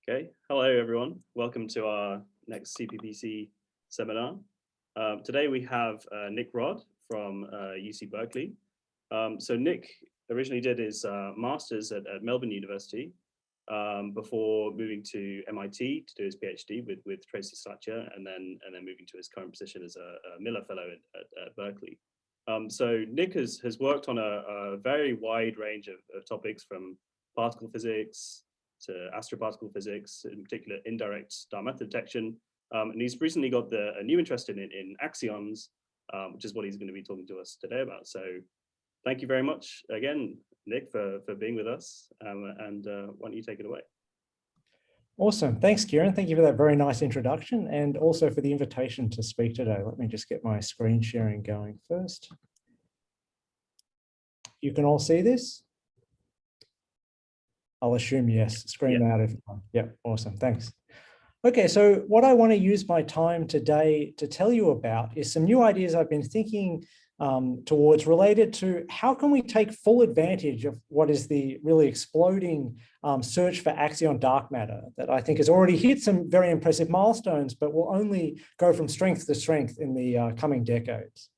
Okay, hello everyone. Welcome to our next CPPC seminar. Today we have Nick Rod from UC Berkeley. So Nick originally did his master's at Melbourne University before moving to MIT to do his PhD with Tracy Slatcher, and then moving to his current position as a Miller Fellow at Berkeley. So Nick has worked on a very wide range of topics, from particle physics to astroparticle physics, in particular indirect dark matter detection. And he's recently got a new interest in axions, which is what he's going to be talking to us today about. So thank you very much again, Nick, for being with us. And why don't you take it away? Awesome. Thanks, Kieran. Thank you for that very nice introduction, and also for the invitation to speak today. Let me just get my screen sharing going first. You can all see this? I'll assume yes. Scream out if not. Yeah, awesome. Thanks. Okay, so what I want to use my time today to tell you about is some new ideas I've been thinking towards, related to how can we take full advantage of what is the really exploding search for axion dark matter that I think has already hit some very impressive milestones, but will only go from strength to strength in the coming decades.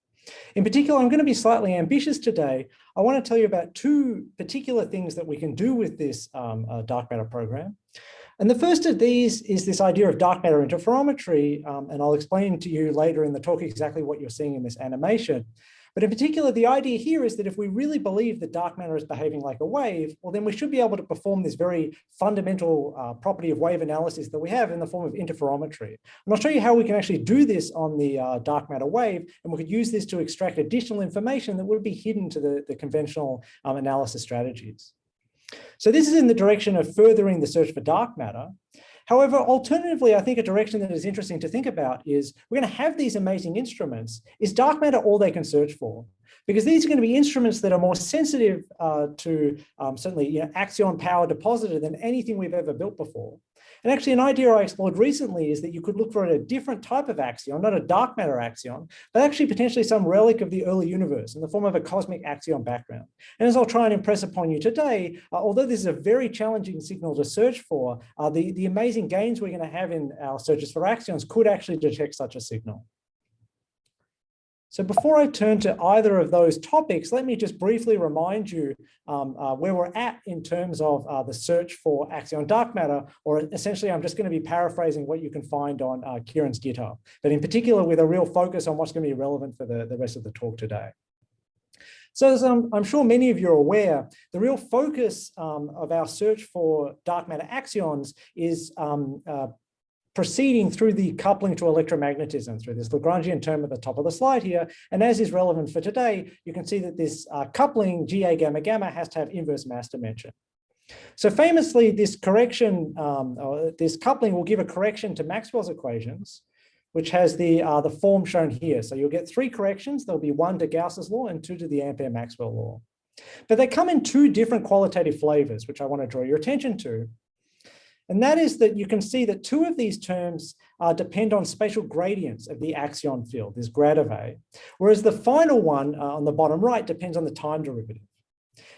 In particular, I'm going to be slightly ambitious today. I want to tell you about two particular things that we can do with this dark matter program. And the first of these is this idea of dark matter interferometry, and I'll explain to you later in the talk exactly what you're seeing in this animation. But in particular, the idea here is that if we really believe that dark matter is behaving like a wave, well, then we should be able to perform this very fundamental property of wave analysis that we have in the form of interferometry. And I'll show you how we can actually do this on the dark matter wave, and we could use this to extract additional information that would be hidden to the conventional analysis strategies. So this is in the direction of furthering the search for dark matter. However, alternatively, I think a direction that is interesting to think about is we're going to have these amazing instruments. Is dark matter all they can search for? Because these are going to be instruments that are more sensitive to certainly axion power deposited than anything we've ever built before. And actually, an idea I explored recently is that you could look for a different type of axion, not a dark matter axion, but actually potentially some relic of the early universe in the form of a cosmic axion background. And as I'll try and impress upon you today, although this is a very challenging signal to search for, the amazing gains we're going to have in our searches for axions could actually detect such a signal. So before I turn to either of those topics, let me just briefly remind you where we're at in terms of the search for axion dark matter, or essentially I'm just going to be paraphrasing what you can find on Kieran's GitHub, but in particular with a real focus on what's going to be relevant for the rest of the talk today. So as I'm sure many of you are aware, the real focus of our search for dark matter axions is proceeding through the coupling to electromagnetism through this Lagrangian term at the top of the slide here. And as is relevant for today, you can see that this coupling GA gamma gamma has to have inverse mass dimension. So famously, this correction, this coupling will give a correction to Maxwell's equations, which has the form shown here. So you'll get three corrections. There'll be one to Gauss's law and two to the Ampere-Maxwell law. But they come in two different qualitative flavors, which I want to draw your attention to. And that is that you can see that two of these terms depend on spatial gradients of the axion field, this grad of A, whereas the final one on the bottom right depends on the time derivative.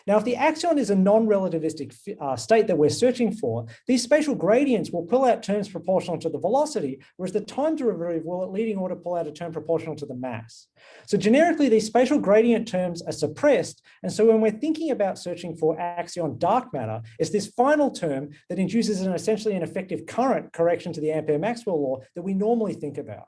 Now, if the axion is a non-relativistic state that we're searching for, these spatial gradients will pull out terms proportional to the velocity, whereas the time derivative will at leading order pull out a term proportional to the mass. So generically, these spatial gradient terms are suppressed. And so when we're thinking about searching for axion dark matter, it's this final term that induces essentially an effective current correction to the Ampere-Maxwell law that we normally think about.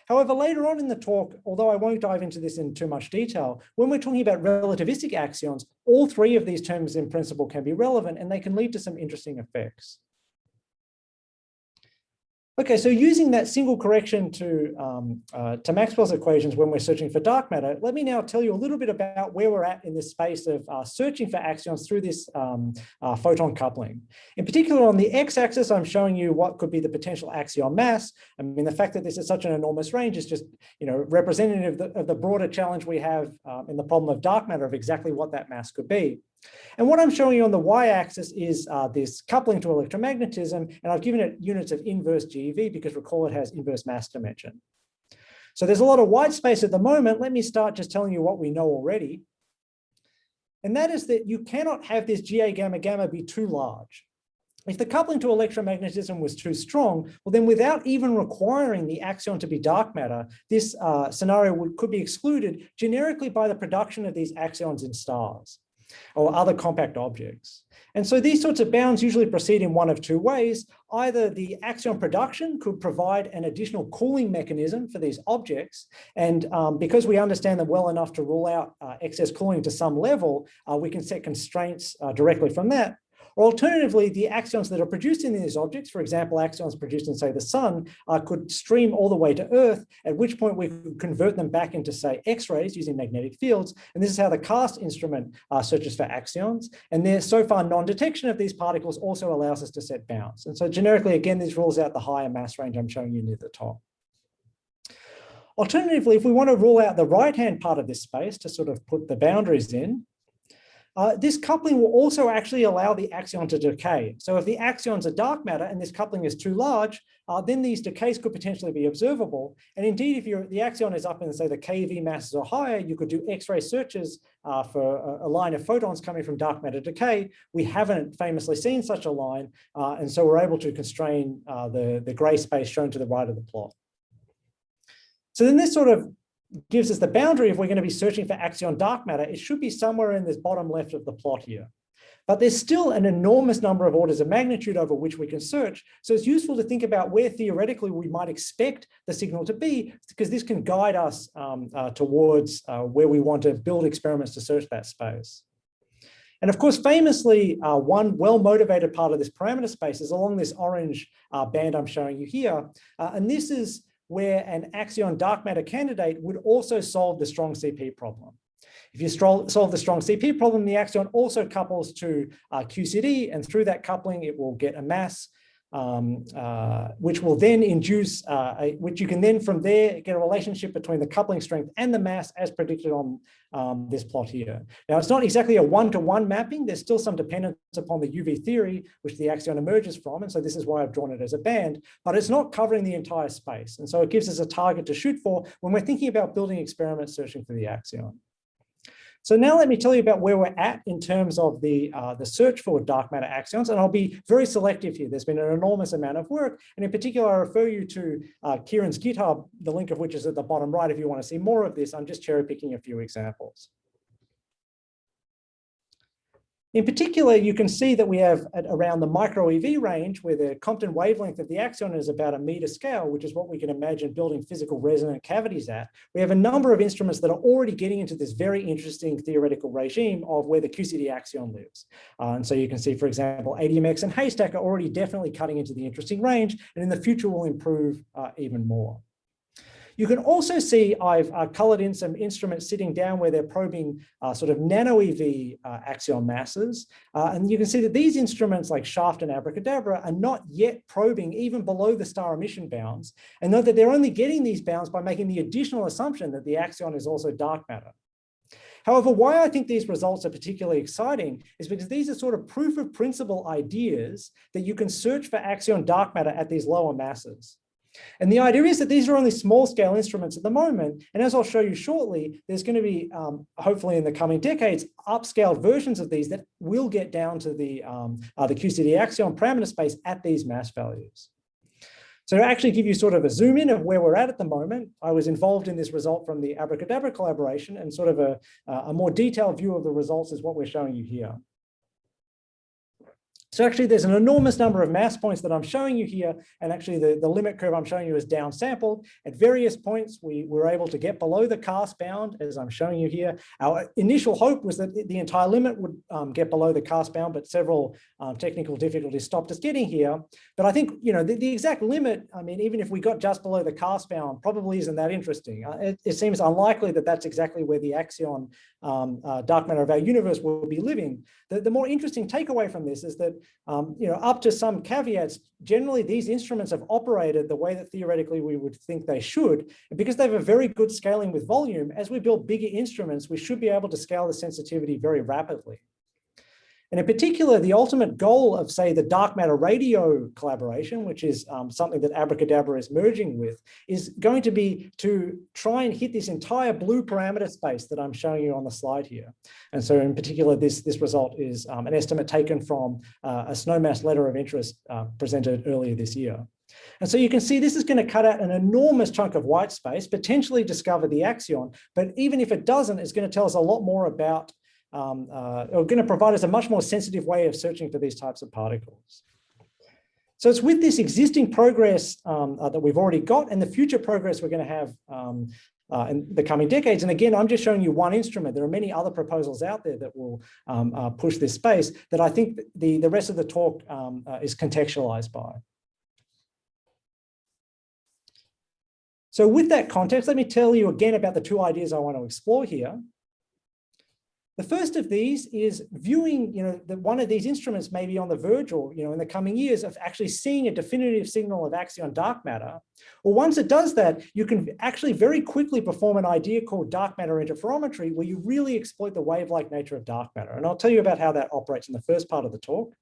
However, later on in the talk, although I won't dive into this in too much detail, when we're talking about relativistic axions, all three of these terms in principle can be relevant, and they can lead to some interesting effects. Okay, so using that single correction to Maxwell's equations when we're searching for dark matter, let me now tell you a little bit about where we're at in this space of searching for axions through this photon coupling. In particular, on the x-axis, I'm showing you what could be the potential axion mass. I mean, the fact that this is such an enormous range is just, representative of the broader challenge we have in the problem of dark matter of exactly what that mass could be. And what I'm showing you on the y-axis is this coupling to electromagnetism, and I've given it units of inverse GeV because recall it has inverse mass dimension. So there's a lot of white space at the moment. Let me start just telling you what we know already. And that is that you cannot have this GA gamma gamma be too large. If the coupling to electromagnetism was too strong, well, then without even requiring the axion to be dark matter, this scenario could be excluded generically by the production of these axions in stars or other compact objects. And so these sorts of bounds usually proceed in one of two ways. Either the axion production could provide an additional cooling mechanism for these objects. And because we understand them well enough to rule out excess cooling to some level, we can set constraints directly from that. Or alternatively, the axions that are produced in these objects, for example, axions produced in, say, the sun, could stream all the way to Earth, at which point we could convert them back into, say, X-rays using magnetic fields. And this is how the CAST instrument searches for axions. And their so far non-detection of these particles also allows us to set bounds. And so generically, again, this rules out the higher mass range I'm showing you near the top. Alternatively, if we want to rule out the right-hand part of this space to sort of put the boundaries in, this coupling will also actually allow the axion to decay. So if the axions are dark matter and this coupling is too large, then these decays could potentially be observable. And indeed, if the axion is up in, say, the keV masses or higher, you could do X-ray searches for a line of photons coming from dark matter decay. We haven't famously seen such a line, and so we're able to constrain the gray space shown to the right of the plot. So then this sort of gives us the boundary. If we're going to be searching for axion dark matter, it should be somewhere in this bottom left of the plot here. But there's still an enormous number of orders of magnitude over which we can search. So it's useful to think about where theoretically we might expect the signal to be, because this can guide us towards where we want to build experiments to search that space. And of course, famously, one well-motivated part of this parameter space is along this orange band I'm showing you here. And this is where an axion dark matter candidate would also solve the strong CP problem. If you solve the strong CP problem, the axion also couples to QCD, and through that coupling, it will get a mass, which will then induce, which you can then from there get a relationship between the coupling strength and the mass as predicted on this plot here. Now, it's not exactly a one-to-one mapping. There's still some dependence upon the UV theory, which the axion emerges from. And so this is why I've drawn it as a band, but it's not covering the entire space. And so it gives us a target to shoot for when we're thinking about building experiments searching for the axion. So now let me tell you about where we're at in terms of the search for dark matter axions, and I'll be very selective here. There's been an enormous amount of work, and in particular, I refer you to Kieran's GitHub, the link of which is at the bottom right if you want to see more of this. I'm just cherry picking a few examples. In particular, you can see that we have at around the micro EV range, where the Compton wavelength of the axion is about a meter scale, which is what we can imagine building physical resonant cavities at. We have a number of instruments that are already getting into this very interesting theoretical regime of where the QCD axion lives. And so you can see, for example, ADMX and Haystack are already definitely cutting into the interesting range, and in the future will improve even more. You can also see I've colored in some instruments sitting down where they're probing sort of nano EV axion masses. And you can see that these instruments like Shaft and Abracadabra are not yet probing even below the star emission bounds. And note that they're only getting these bounds by making the additional assumption that the axion is also dark matter. However, why I think these results are particularly exciting is because these are sort of proof of principle ideas that you can search for axion dark matter at these lower masses. And the idea is that these are only small scale instruments at the moment. And as I'll show you shortly, there's going to be, hopefully in the coming decades, upscaled versions of these that will get down to the QCD axion parameter space at these mass values. So to actually give you sort of a zoom in of where we're at the moment, I was involved in this result from the Abracadabra collaboration, and sort of a more detailed view of the results is what we're showing you here. So actually, there's an enormous number of mass points that I'm showing you here. And actually, the limit curve I'm showing you is downsampled. At various points, we were able to get below the CAST bound, as I'm showing you here. Our initial hope was that the entire limit would get below the CAST bound, but several technical difficulties stopped us getting here. But I think, you know, the exact limit, I mean, even if we got just below the CAST bound, probably isn't that interesting. It seems unlikely that that's exactly where the axion dark matter of our universe will be living. The more interesting takeaway from this is that, you know, up to some caveats, generally these instruments have operated the way that theoretically we would think they should. And because they have a very good scaling with volume, as we build bigger instruments, we should be able to scale the sensitivity very rapidly. And in particular, the ultimate goal of, say, the dark matter radio collaboration, which is something that Abracadabra is merging with, is going to be to try and hit this entire blue parameter space that I'm showing you on the slide here. And so in particular, this result is an estimate taken from a SNOMAS letter of interest presented earlier this year. And so you can see this is going to cut out an enormous chunk of white space, potentially discover the axion, but even if it doesn't, it's going to tell us a lot more about, or going to provide us a much more sensitive way of searching for these types of particles. So it's with this existing progress that we've already got and the future progress we're going to have in the coming decades. And again, I'm just showing you one instrument. There are many other proposals out there that will push this space that I think the rest of the talk is contextualized by. So with that context, let me tell you again about the two ideas I want to explore here. The first of these is viewing, that one of these instruments may be on the verge or, in the coming years of actually seeing a definitive signal of axion dark matter. Or once it does that, you can actually very quickly perform an idea called dark matter interferometry, where you really exploit the wave-like nature of dark matter. And I'll tell you about how that operates in the first part of the talk.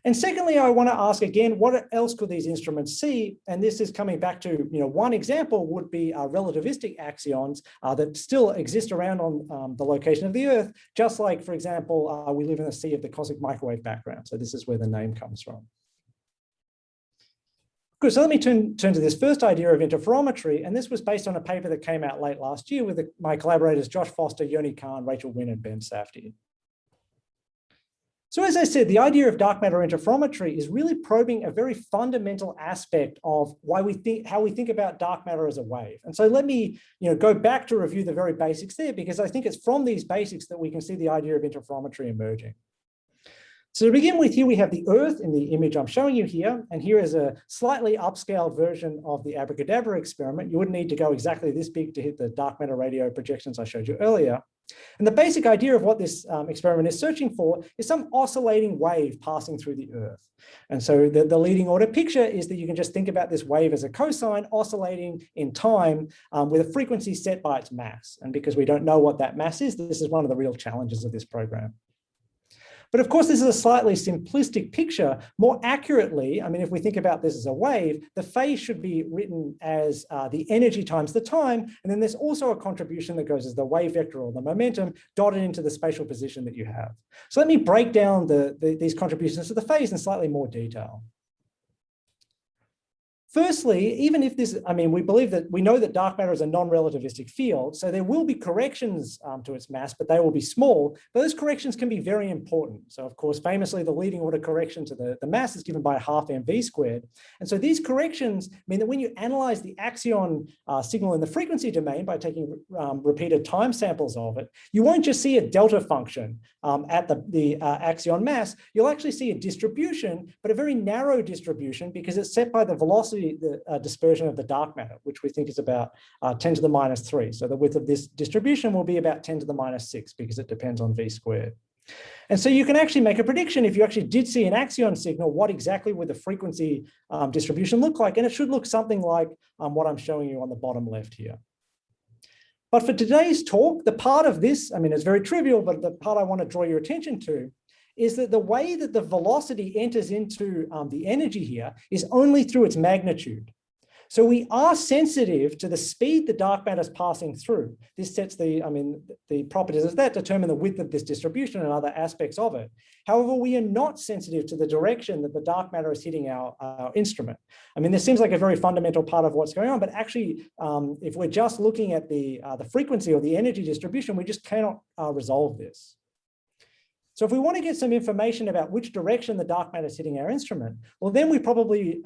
And secondly, I want to ask again, what else could these instruments see? And this is coming back to, one example would be relativistic axions that still exist around on the location of the Earth, just like, for example, we live in a sea of the cosmic microwave background. So this is where the name comes from. Good, so let me turn to this first idea of interferometry. And this was based on a paper that came out late last year with my collaborators, Josh Foster, Yoni Khan, Rachel Wynn, and Ben Safdie. So as I said, the idea of dark matter interferometry is really probing a very fundamental aspect of how we think about dark matter as a wave. And so let me go back to review the very basics there, because I think it's from these basics that we can see the idea of interferometry emerging. So to begin with, here we have the Earth in the image I'm showing you here. And here is a slightly upscaled version of the Abracadabra experiment. You wouldn't need to go exactly this big to hit the dark matter radio projections I showed you earlier. And the basic idea of what this experiment is searching for is some oscillating wave passing through the Earth. And so the leading order picture is that you can just think about this wave as a cosine oscillating in time with a frequency set by its mass. And because we don't know what that mass is, this is one of the real challenges of this program. But of course, this is a slightly simplistic picture. More accurately, if we think about this as a wave, the phase should be written as the energy times the time. And then there's also a contribution that goes as the wave vector or the momentum dotted into the spatial position that you have. So let me break down these contributions to the phase in slightly more detail. Firstly, even if this, we know that dark matter is a non-relativistic field, so there will be corrections to its mass, but they will be small. Those corrections can be very important. So of course, famously, the leading order correction to the mass is given by 1/2 mv squared. And so these corrections mean that when you analyze the axion signal in the frequency domain by taking repeated time samples of it, you won't just see a delta function at the axion mass. You'll actually see a distribution, but a very narrow distribution because it's set by the velocity, the dispersion of the dark matter, which we think is about 10 to the minus 3. So the width of this distribution will be about 10 to the minus 6 because it depends on v squared. And so you can actually make a prediction if you actually did see an axion signal, what exactly would the frequency distribution look like? And it should look something like what I'm showing you on the bottom left here. But for today's talk, the part of this, it's very trivial, but the part I want to draw your attention to is that the way that the velocity enters into the energy here is only through its magnitude. So we are sensitive to the speed the dark matter is passing through. This sets the properties of that determine the width of this distribution and other aspects of it. However, we are not sensitive to the direction that the dark matter is hitting our instrument. This seems like a very fundamental part of what's going on, but actually, if we're just looking at the frequency or the energy distribution, we just cannot resolve this. So if we want to get some information about which direction the dark matter is hitting our instrument, well, then we probably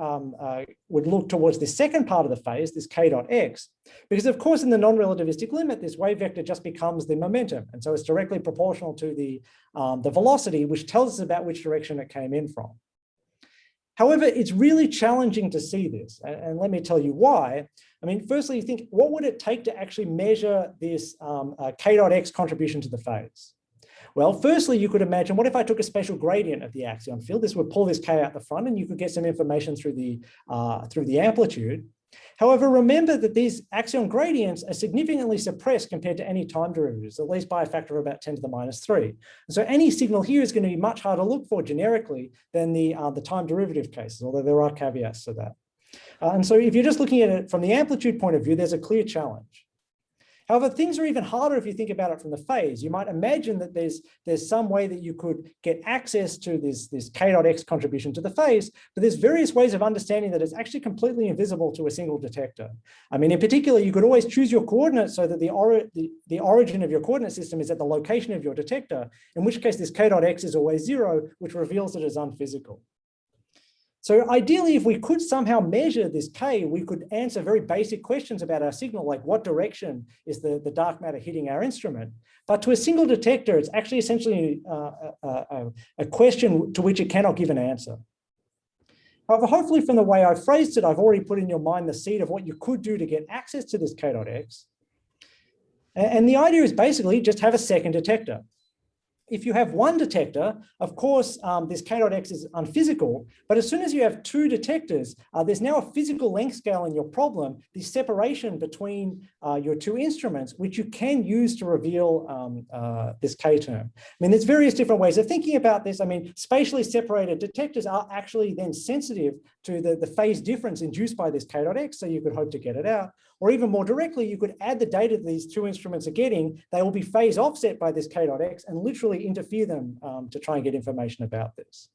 would look towards this second part of the phase, this k dot x, because of course in the non-relativistic limit, this wave vector just becomes the momentum. And so it's directly proportional to the velocity, which tells us about which direction it came in from. However, it's really challenging to see this. And let me tell you why. Firstly, you think, what would it take to actually measure this k dot x contribution to the phase? Well, firstly, you could imagine, what if I took a spatial gradient of the axion field? This would pull this k out the front and you could get some information through the amplitude. However, remember that these axion gradients are significantly suppressed compared to any time derivatives, at least by a factor of about 10 to the minus 3. And so any signal here is going to be much harder to look for generically than the time derivative cases, although there are caveats to that. And so if you're just looking at it from the amplitude point of view, there's a clear challenge. However, things are even harder if you think about it from the phase. You might imagine that there's some way that you could get access to this k dot x contribution to the phase, but there's various ways of understanding that it's actually completely invisible to a single detector. I mean, in particular, you could always choose your coordinates so that the origin of your coordinate system is at the location of your detector, in which case this k dot x is always 0, which reveals it as unphysical. So ideally, if we could somehow measure this K, we could answer very basic questions about our signal, like what direction is the dark matter hitting our instrument. But to a single detector, it's actually essentially a question to which it cannot give an answer. However, hopefully from the way I've phrased it, I've already put in your mind the seed of what you could do to get access to this K dot X. And the idea is basically just have a second detector. If you have one detector, of course, this k dot x is unphysical, but as soon as you have two detectors, there's now a physical length scale in your problem, the separation between your two instruments, which you can use to reveal this k term. I mean, there's various different ways of thinking about this. I mean, spatially separated detectors are actually then sensitive to the phase difference induced by this k dot x, so you could hope to get it out. Or even more directly, you could add the data these two instruments are getting. They will be phase offset by this k dot x and literally interfere them to try and get information about this.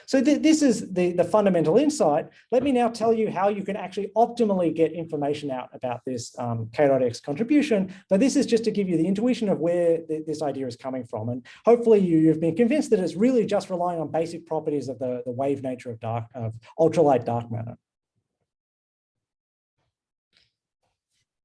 So this is the fundamental insight. Let me now tell you how you can actually optimally get information out about this k dot x contribution. But this is just to give you the intuition of where this idea is coming from. And hopefully you've been convinced that it's really just relying on basic properties of the wave nature of ultralight dark matter.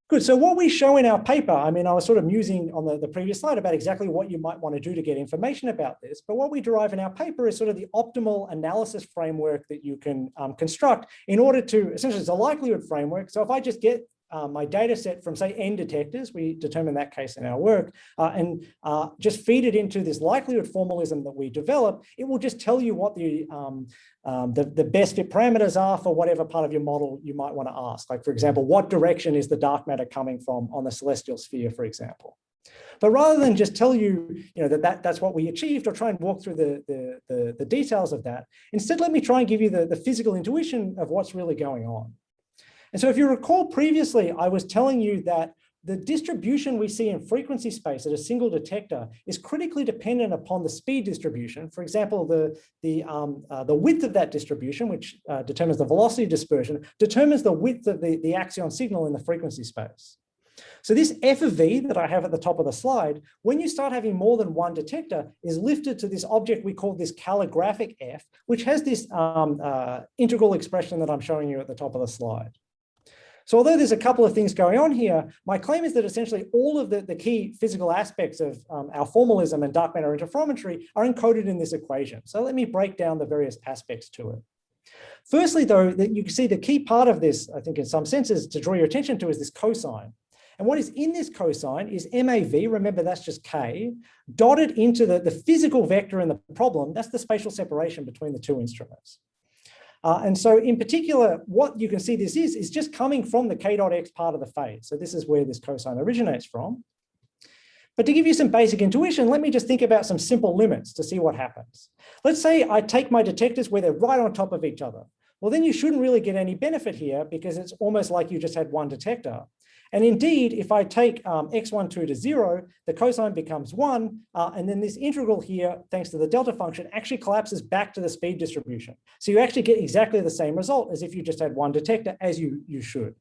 Good, so what we show in our paper, I mean, I was sort of musing on the previous slide about exactly what you might want to do to get information about this, but what we derive in our paper is sort of the optimal analysis framework that you can construct in order to, essentially it's a likelihood framework. So if I just get my data set from, say, n detectors, we determine that case in our work, and just feed it into this likelihood formalism that we develop, it will just tell you what the best fit parameters are for whatever part of your model you might want to ask. Like, for example, what direction is the dark matter coming from on the celestial sphere, for example. But rather than just tell you, that's what we achieved or try and walk through the details of that, instead, let me try and give you the physical intuition of what's really going on. And so if you recall previously, I was telling you that the distribution we see in frequency space at a single detector is critically dependent upon the speed distribution. For example, the width of that distribution, which determines the velocity dispersion, determines the width of the axion signal in the frequency space. So this f of v that I have at the top of the slide, when you start having more than one detector, is lifted to this object we call this calligraphic f, which has this integral expression that I'm showing you at the top of the slide. So although there's a couple of things going on here, my claim is that essentially all of the key physical aspects of our formalism and dark matter interferometry are encoded in this equation. So let me break down the various aspects to it. Firstly, though, that you can see the key part of this, I think in some senses, to draw your attention to is this cosine. And what is in this cosine is MAV, remember that's just K, dotted into the physical vector in the problem. That's the spatial separation between the two instruments. And so in particular, what you can see this is just coming from the k dot x part of the phase. So this is where this cosine originates from. But to give you some basic intuition, let me just think about some simple limits to see what happens. Let's say I take my detectors where they're right on top of each other. Well, then you shouldn't really get any benefit here because it's almost like you just had one detector. And indeed, if I take x12 to 0, the cosine becomes 1, and then this integral here, thanks to the delta function, actually collapses back to the speed distribution. So you actually get exactly the same result as if you just had one detector, as you should.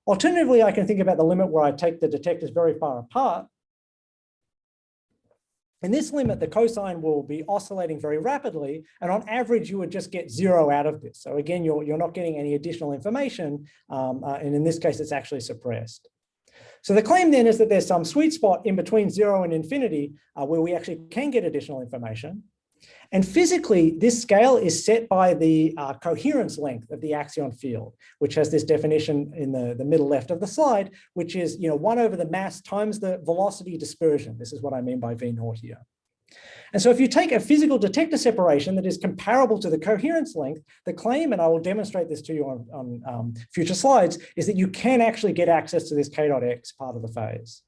Alternatively, I can think about the limit where I take the detectors very far apart. In this limit, the cosine will be oscillating very rapidly, and on average, you would just get 0 out of this. So again, you're not getting any additional information, and in this case, it's actually suppressed. So the claim then is that there's some sweet spot in between 0 and infinity where we actually can get additional information. And physically, this scale is set by the coherence length of the axion field, which has this definition in the middle left of the slide, which is 1 over the mass times the velocity dispersion. This is what I mean by V0 here. And so if you take a physical detector separation that is comparable to the coherence length, the claim, and I will demonstrate this to you on future slides, is that you can actually get access to this k.x part of the phase.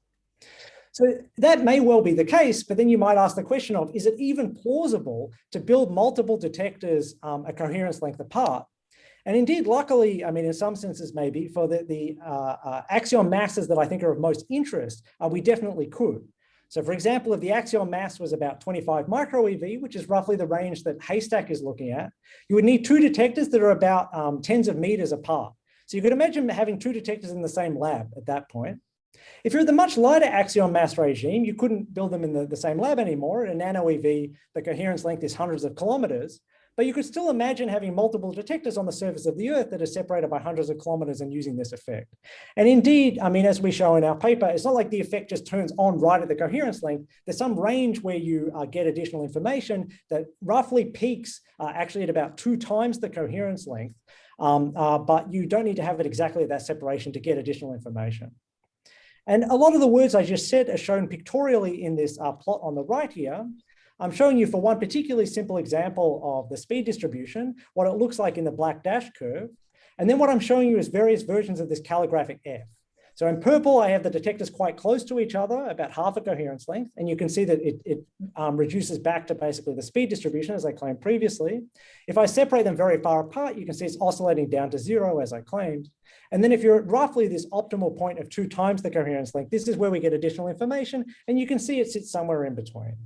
So that may well be the case, but then you might ask the question of, is it even plausible to build multiple detectors a coherence length apart? And indeed, luckily, I mean, in some senses, maybe for the axion masses that I think are of most interest, we definitely could. So for example, if the axion mass was about 25 micro EV, which is roughly the range that Haystack is looking at, you would need two detectors that are about tens of meters apart. So you could imagine having two detectors in the same lab at that point. If you're at the much lighter axion mass regime, you couldn't build them in the same lab anymore. At a nano EV, the coherence length is hundreds of kilometers. But you could still imagine having multiple detectors on the surface of the Earth that are separated by hundreds of kilometers and using this effect. And indeed, I mean, as we show in our paper, it's not like the effect just turns on right at the coherence length. There's some range where you get additional information that roughly peaks actually at about 2 times the coherence length. But you don't need to have it exactly at that separation to get additional information. And a lot of the words I just said are shown pictorially in this plot on the right here. I'm showing you for one particularly simple example of the speed distribution, what it looks like in the black dash curve. And then what I'm showing you is various versions of this calligraphic F. So in purple, I have the detectors quite close to each other, about half a coherence length. And you can see that it reduces back to basically the speed distribution as I claimed previously. If I separate them very far apart, you can see it's oscillating down to 0 as I claimed. And then if you're at roughly this optimal point of 2 times the coherence length, this is where we get additional information. And you can see it sits somewhere in between.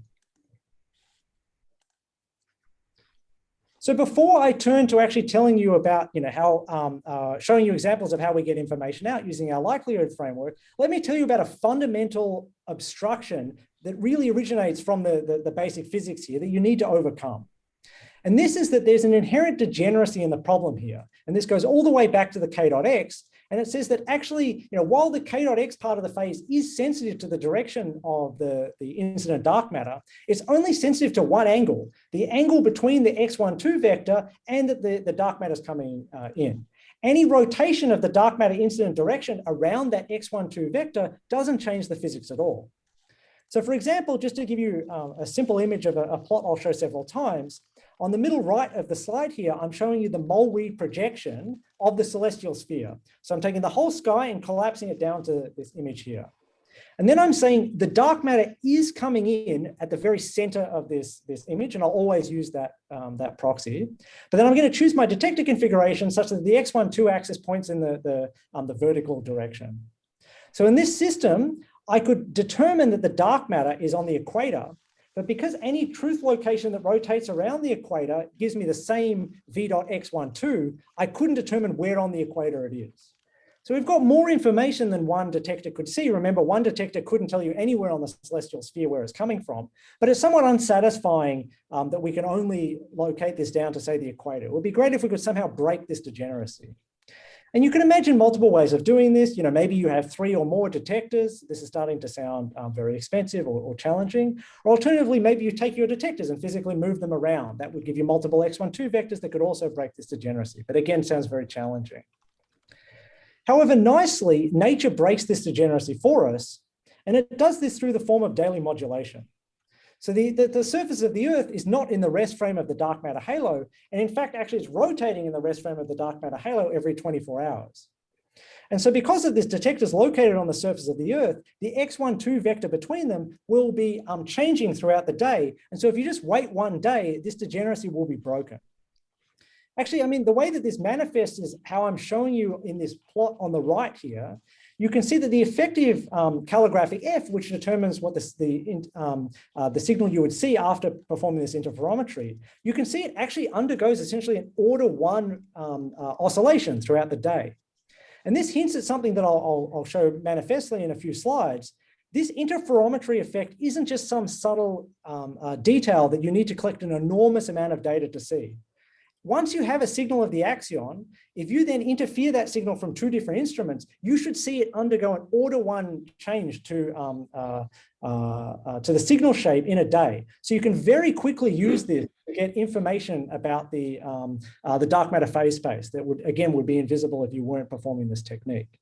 So before I turn to actually telling you about, how showing you examples of how we get information out using our likelihood framework, let me tell you about a fundamental obstruction that really originates from the basic physics here that you need to overcome. And this is that there's an inherent degeneracy in the problem here. And this goes all the way back to the k.x. And it says that actually, while the k.x part of the phase is sensitive to the direction of the incident dark matter, it's only sensitive to one angle, the angle between the x12 vector and the dark matter is coming in. Any rotation of the dark matter incident direction around that x12 vector doesn't change the physics at all. So for example, just to give you a simple image of a plot I'll show several times, on the middle right of the slide here, I'm showing you the mole-read projection of the celestial sphere. So I'm taking the whole sky and collapsing it down to this image here. And then I'm saying the dark matter is coming in at the very center of this image, and I'll always use that proxy. But then I'm going to choose my detector configuration such that the x12 axis points in the vertical direction. So in this system, I could determine that the dark matter is on the equator, but because any truth location that rotates around the equator gives me the same v.x12, I couldn't determine where on the equator it is. So we've got more information than one detector could see. Remember, one detector couldn't tell you anywhere on the celestial sphere where it's coming from, but it's somewhat unsatisfying that we can only locate this down to, say, the equator. It would be great if we could somehow break this degeneracy. And you can imagine multiple ways of doing this. Maybe you have 3 or more detectors. This is starting to sound very expensive or challenging. Or alternatively, maybe you take your detectors and physically move them around. That would give you multiple x12 vectors that could also break this degeneracy. But again, sounds very challenging. However, nicely, nature breaks this degeneracy for us. And it does this through the form of daily modulation. So the surface of the Earth is not in the rest frame of the dark matter halo. And in fact, actually it's rotating in the rest frame of the dark matter halo every 24 hours. And so because of this detector is located on the surface of the Earth, the x12 vector between them will be changing throughout the day. And so if you just wait one day, this degeneracy will be broken. Actually, I mean, the way that this manifests is how I'm showing you in this plot on the right here. You can see that the effective calligraphic F, which determines what the signal you would see after performing this interferometry, you can see it actually undergoes essentially an order 1 oscillation throughout the day. And this hints at something that I'll show manifestly in a few slides. This interferometry effect isn't just some subtle detail that you need to collect an enormous amount of data to see. Once you have a signal of the axion, if you then interfere that signal from 2 different instruments, you should see it undergo an order 1 change to the signal shape in a day. So you can very quickly use this to get information about the dark matter phase space that would be invisible if you weren't performing this technique.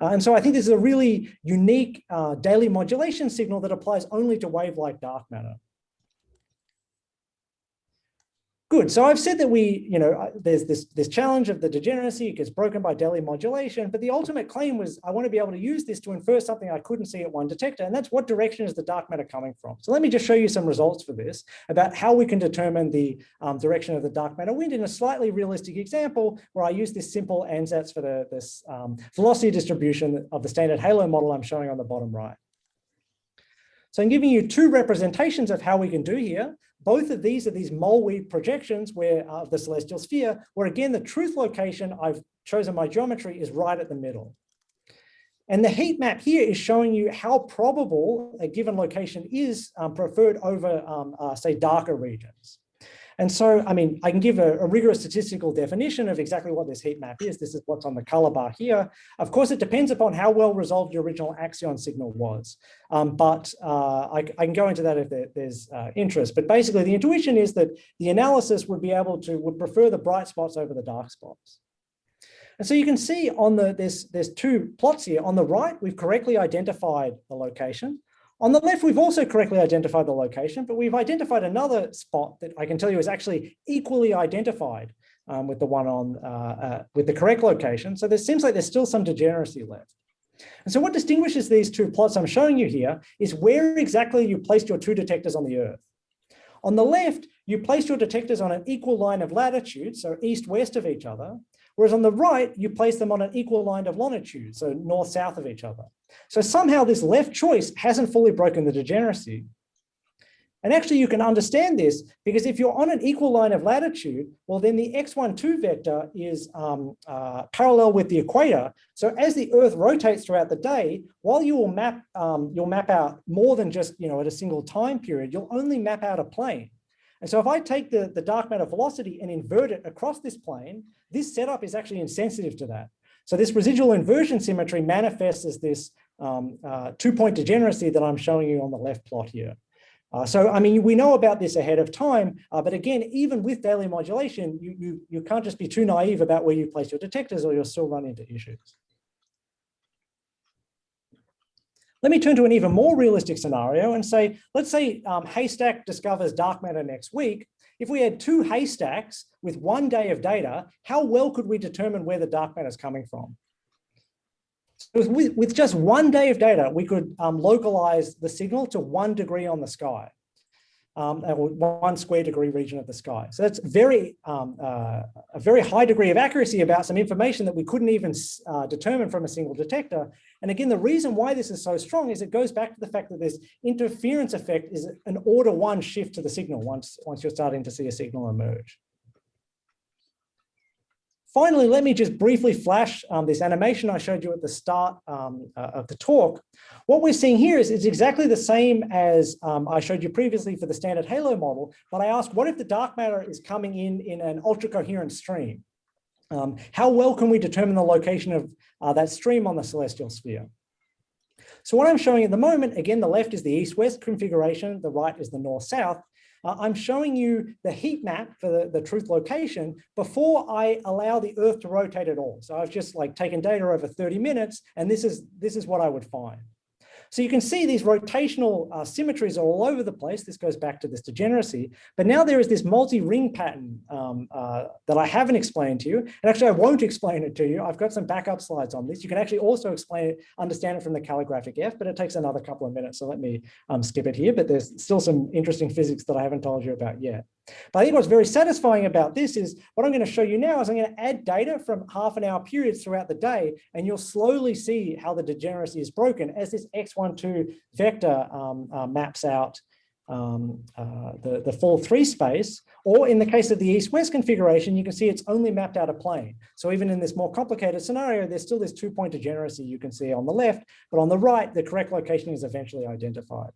And so I think this is a really unique daily modulation signal that applies only to wave-like dark matter. Good. So I've said that there's this challenge of the degeneracy. It gets broken by Delay modulation, but the ultimate claim was I want to be able to use this to infer something I couldn't see at one detector, and that's what direction is the dark matter coming from. So let me just show you some results for this about how we can determine the direction of the dark matter wind in a slightly realistic example where I use this simple ansatz for this velocity distribution of the standard halo model I'm showing on the bottom right. So I'm giving you two representations of how we can do here. Both of these are these mole-weave projections of the celestial sphere, where again, the truth location I've chosen my geometry is right at the middle. And the heat map here is showing you how probable a given location is preferred over, say, darker regions. And so, I mean, I can give a rigorous statistical definition of exactly what this heat map is. This is what's on the color bar here. Of course, it depends upon how well resolved your original Axion signal was. I can go into that if there's interest. But basically, the intuition is that the analysis would prefer the bright spots over the dark spots. And so you can see on there's two plots here. On the right, we've correctly identified the location. On the left, we've also correctly identified the location, but we've identified another spot that I can tell you is actually equally identified with the one with the correct location. So there seems like there's still some degeneracy left. And so what distinguishes these two plots I'm showing you here is where exactly you placed your two detectors on the Earth. On the left, you placed your detectors on an equal line of latitude, so east-west of each other, whereas on the right, you place them on an equal line of longitude, so north-south of each other. So somehow this left choice hasn't fully broken the degeneracy. And actually you can understand this because if you're on an equal line of latitude, well, then the x12 vector is parallel with the equator. So as the Earth rotates throughout the day, while you'll map out more than just at a single time period, you'll only map out a plane. And so if I take the dark matter velocity and invert it across this plane, this setup is actually insensitive to that. So this residual inversion symmetry manifests as this two-point degeneracy that I'm showing you on the left plot here. So, I mean, we know about this ahead of time, but again, even with daily modulation, you can't just be too naive about where you place your detectors or you'll still run into issues. Let me turn to an even more realistic scenario and say, let's say Haystack discovers dark matter next week. If we had two haystacks with 1 day of data, how well could we determine where the dark matter is coming from? So with just 1 day of data, we could localize the signal to 1 degree on the sky, or 1 square degree region of the sky. So that's a very high degree of accuracy about some information that we couldn't even determine from a single detector. And again, the reason why this is so strong is it goes back to the fact that this interference effect is an order 1 shift to the signal once you're starting to see a signal emerge. Finally, let me just briefly flash this animation I showed you at the start of the talk. What we're seeing here is it's exactly the same as I showed you previously for the standard halo model, but I asked, what if the dark matter is coming in an ultra-coherent stream? How well can we determine the location of that stream on the celestial sphere? So what I'm showing at the moment, again, the left is the east-west configuration, the right is the north-south. I'm showing you the heat map for the truth location before I allow the Earth to rotate at all. So I've just taken data over 30 minutes, and this is what I would find. So you can see these rotational symmetries are all over the place. This goes back to this degeneracy. But now there is this multi-ring pattern that I haven't explained to you. And actually, I won't explain it to you. I've got some backup slides on this. You can actually also understand it from the calligraphic F, but it takes another couple of minutes. So let me skip it here. But there's still some interesting physics that I haven't told you about yet. But I think what's very satisfying about this is what I'm going to show you now is I'm going to add data from half-an-hour periods throughout the day, and you'll slowly see how the degeneracy is broken as this x12 vector maps out the full 3 space, or in the case of the east-west configuration, you can see it's only mapped out a plane. So even in this more complicated scenario, there's still this 2-point degeneracy you can see on the left, but on the right, the correct location is eventually identified.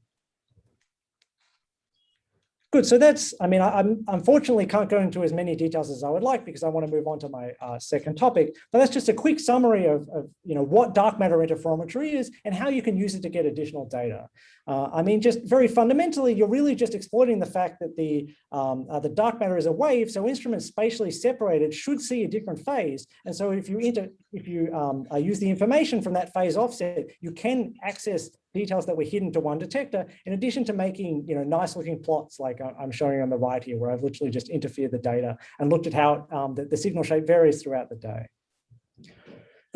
Good, so that's, I mean, I unfortunately can't go into as many details as I would like because I want to move on to my second topic, but that's just a quick summary of what dark matter interferometry is and how you can use it to get additional data. I mean, just very fundamentally, you're really just exploiting the fact that the dark matter is a wave, so instruments spatially separated should see a different phase. And so if you if you use the information from that phase offset, you can access details that were hidden to one detector, in addition to making nice looking plots like I'm showing on the right here, where I've literally just interfered the data and looked at how the signal shape varies throughout the day.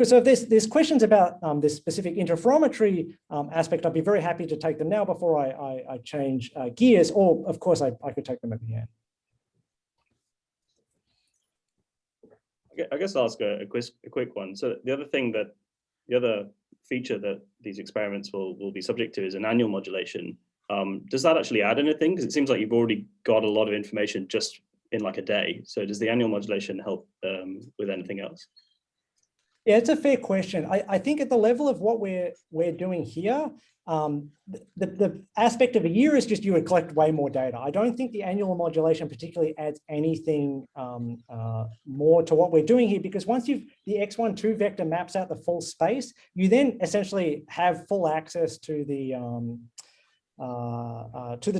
So if there's questions about this specific interferometry aspect, I'd be very happy to take them now before I change gears, or of course I could take them at the end. I guess I'll ask a quick one. So the other feature that these experiments will be subject to is an annual modulation. Does that actually add anything? Because it seems like you've already got a lot of information just in like a day. So does the annual modulation help with anything else? Yeah, it's a fair question. I think at the level of what we're doing here, the aspect of a year is just you would collect way more data. I don't think the annual modulation particularly adds anything more to what we're doing here, because once the X12 vector maps out the full space, you then essentially have full access to the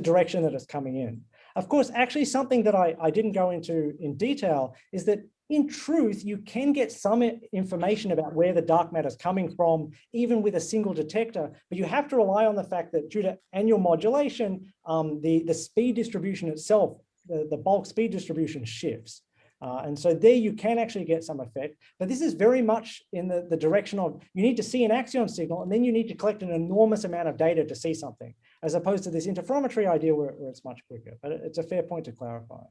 direction that it's coming in. Of course, actually something that I didn't go into in detail is that in truth, you can get some information about where the dark matter is coming from, even with a single detector, but you have to rely on the fact that due to annual modulation, the speed distribution itself, the bulk speed distribution shifts. And so there you can actually get some effect, but this is very much in the direction of you need to see an axion signal and then you need to collect an enormous amount of data to see something, as opposed to this interferometry idea where it's much quicker, but it's a fair point to clarify.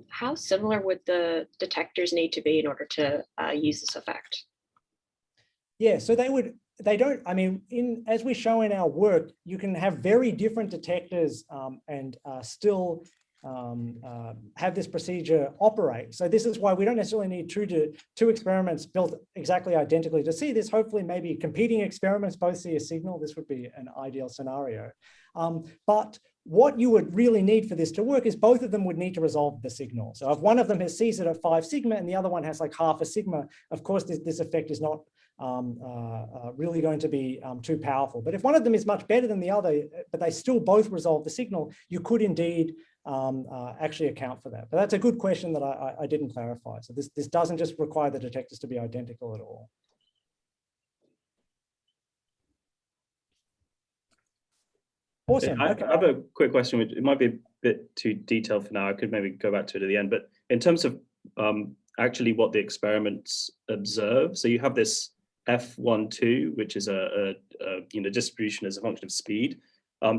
How similar would the detectors need to be in order to use this effect? Yeah, so as we show in our work, you can have very different detectors and still have this procedure operate. So this is why we don't necessarily need two experiments built exactly identically to see this. Hopefully maybe competing experiments both see a signal. This would be an ideal scenario. But what you would really need for this to work is both of them would need to resolve the signal. So if one of them sees it at 5 sigma and the other one has like half a sigma, of course this effect is not really going to be too powerful. But if one of them is much better than the other, but they still both resolve the signal, you could indeed actually account for that. But that's a good question that I didn't clarify. So this doesn't just require the detectors to be identical at all. Awesome. I Okay. have a quick question, which it might be a bit too detailed for now. I could maybe go back to it at the end, but in terms of actually what the experiments observe, so you have this F12, which is a distribution as a function of speed.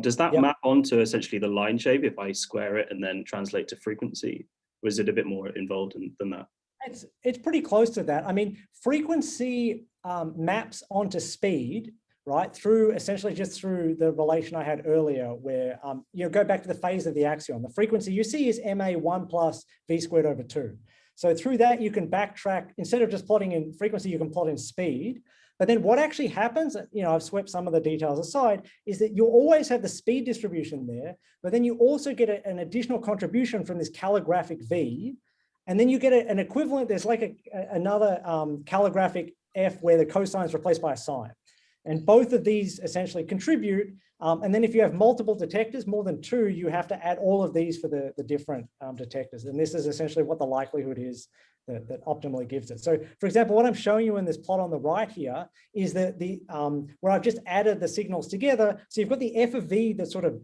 Does that map onto essentially the line shape if I square it and then translate to frequency? Or is it a bit more involved than that? It's pretty close to that. I mean, frequency maps onto speed, right, through essentially just through the relation I had earlier where, go back to the phase of the axion. The frequency you see is MA1 plus V squared over 2. So through that, you can backtrack, instead of just plotting in frequency, you can plot in speed. But then what actually happens, I've swept some of the details aside, is that you always have the speed distribution there, but then you also get an additional contribution from this calligraphic V. And then you get an equivalent, there's like another calligraphic F where the cosine is replaced by a sine. And both of these essentially contribute. And then if you have multiple detectors, more than 2, you have to add all of these for the different detectors. And this is essentially what the likelihood is that optimally gives it. So for example, what I'm showing you in this plot on the right here is that where I've just added the signals together. So you've got the F of V that sort of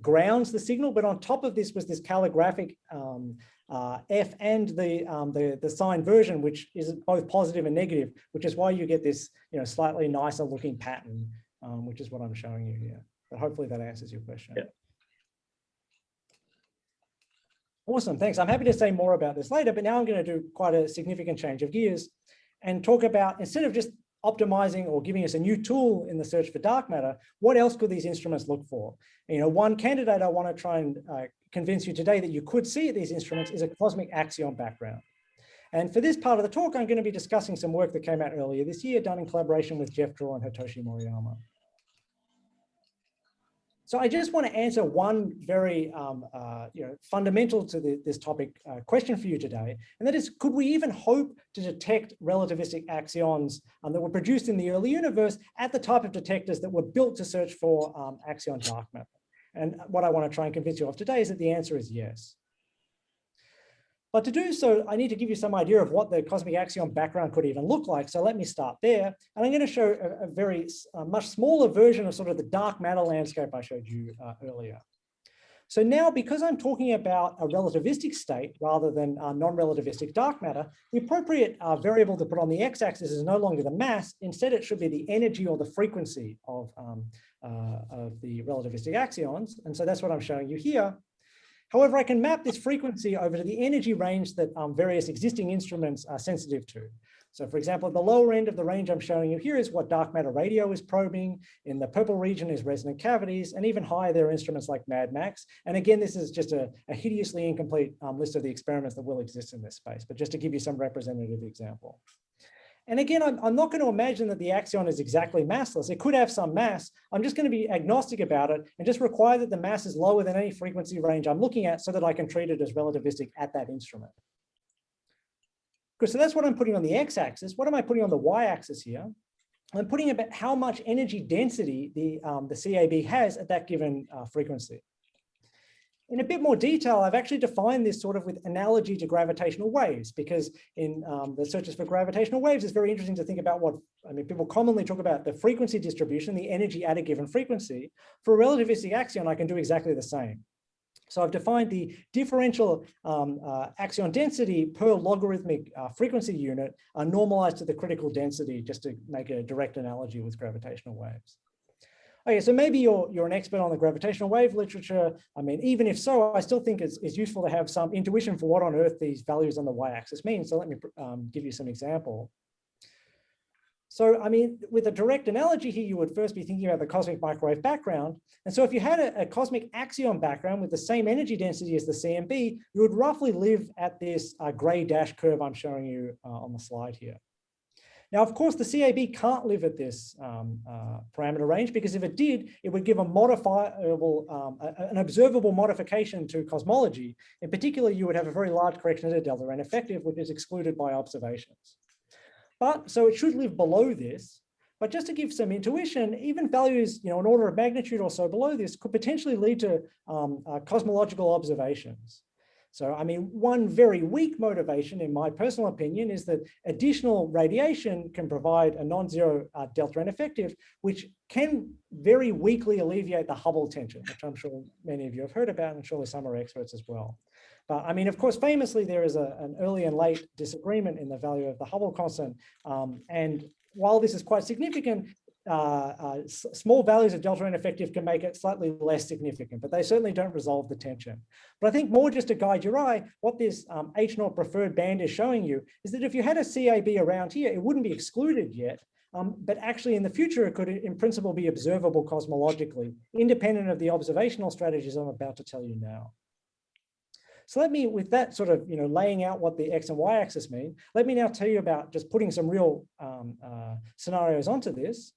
grounds the signal, but on top of this was this calligraphic F and the sine version, which is both positive and negative, which is why you get this slightly nicer looking pattern, which is what I'm showing you here. But hopefully that answers your question. Yeah. Awesome, thanks. I'm happy to say more about this later, but now I'm going to do quite a significant change of gears and talk about, instead of just optimizing or giving us a new tool in the search for dark matter, what else could these instruments look for? One candidate I want to try and convince you today that you could see at these instruments is a cosmic axion background. And for this part of the talk, I'm going to be discussing some work that came out earlier this year, done in collaboration with Jeff Draw and Hitoshi Moriyama. So I just want to answer one very fundamental to this topic question for you today, and that is, could we even hope to detect relativistic axions that were produced in the early universe at the type of detectors that were built to search for axion dark matter? And what I want to try and convince you of today is that the answer is yes. But to do so, I need to give you some idea of what the cosmic axion background could even look like. So let me start there. And I'm going to show a very much smaller version of sort of the dark matter landscape I showed you earlier. So now, because I'm talking about a relativistic state rather than non-relativistic dark matter, the appropriate variable to put on the x-axis is no longer the mass. Instead, it should be the energy or the frequency of the relativistic axions. And so that's what I'm showing you here. However, I can map this frequency over to the energy range that various existing instruments are sensitive to. So for example, at the lower end of the range I'm showing you here is what dark matter radio is probing. In the purple region is resonant cavities, and even higher there are instruments like MADMAX. And again, this is just a hideously incomplete list of the experiments that will exist in this space, but just to give you some representative example. And again, I'm not going to imagine that the axion is exactly massless. It could have some mass. I'm just going to be agnostic about it and just require that the mass is lower than any frequency range I'm looking at so that I can treat it as relativistic at that instrument. Good, so that's what I'm putting on the x-axis. What am I putting on the y-axis here? I'm putting about how much energy density the CAB has at that given frequency. In a bit more detail, I've actually defined this sort of with analogy to gravitational waves, because in the searches for gravitational waves, it's very interesting to think about what, I mean, people commonly talk about the frequency distribution, the energy at a given frequency. For a relativistic axion, I can do exactly the same. So I've defined the differential axion density per logarithmic frequency unit normalized to the critical density, just to make a direct analogy with gravitational waves. Okay, so maybe you're an expert on the gravitational wave literature. I mean, even if so, I still think it's useful to have some intuition for what on earth these values on the y-axis mean. So let me give you some example. So, I mean, with a direct analogy here, you would first be thinking about the cosmic microwave background. And so if you had a cosmic axion background with the same energy density as the CMB, you would roughly live at this gray dash curve I'm showing you on the slide here. Now, of course, the CAB can't live at this parameter range, because if it did, it would give a modifiable, an observable modification to cosmology. In particular, you would have a very large correction to delta N effective, which is excluded by observations. But so it should live below this. But just to give some intuition, even values, an order of magnitude or so below this could potentially lead to cosmological observations. So, I mean, one very weak motivation, in my personal opinion, is that additional radiation can provide a non-zero delta N effective, which can very weakly alleviate the Hubble tension, which I'm sure many of you have heard about, and surely some are experts as well. But I mean, of course, famously, there is an early and late disagreement in the value of the Hubble constant. And while this is quite significant, small values of delta N effective can make it slightly less significant, but they certainly don't resolve the tension. But I think more just to guide your eye, what this H0 preferred band is showing you is that if you had a CAB around here, it wouldn't be excluded yet, but actually in the future, it could in principle be observable cosmologically, independent of the observational strategies I'm about to tell you now. So let me, with that sort of, laying out what the X and Y axis mean, let me now tell you about just putting some real scenarios onto this.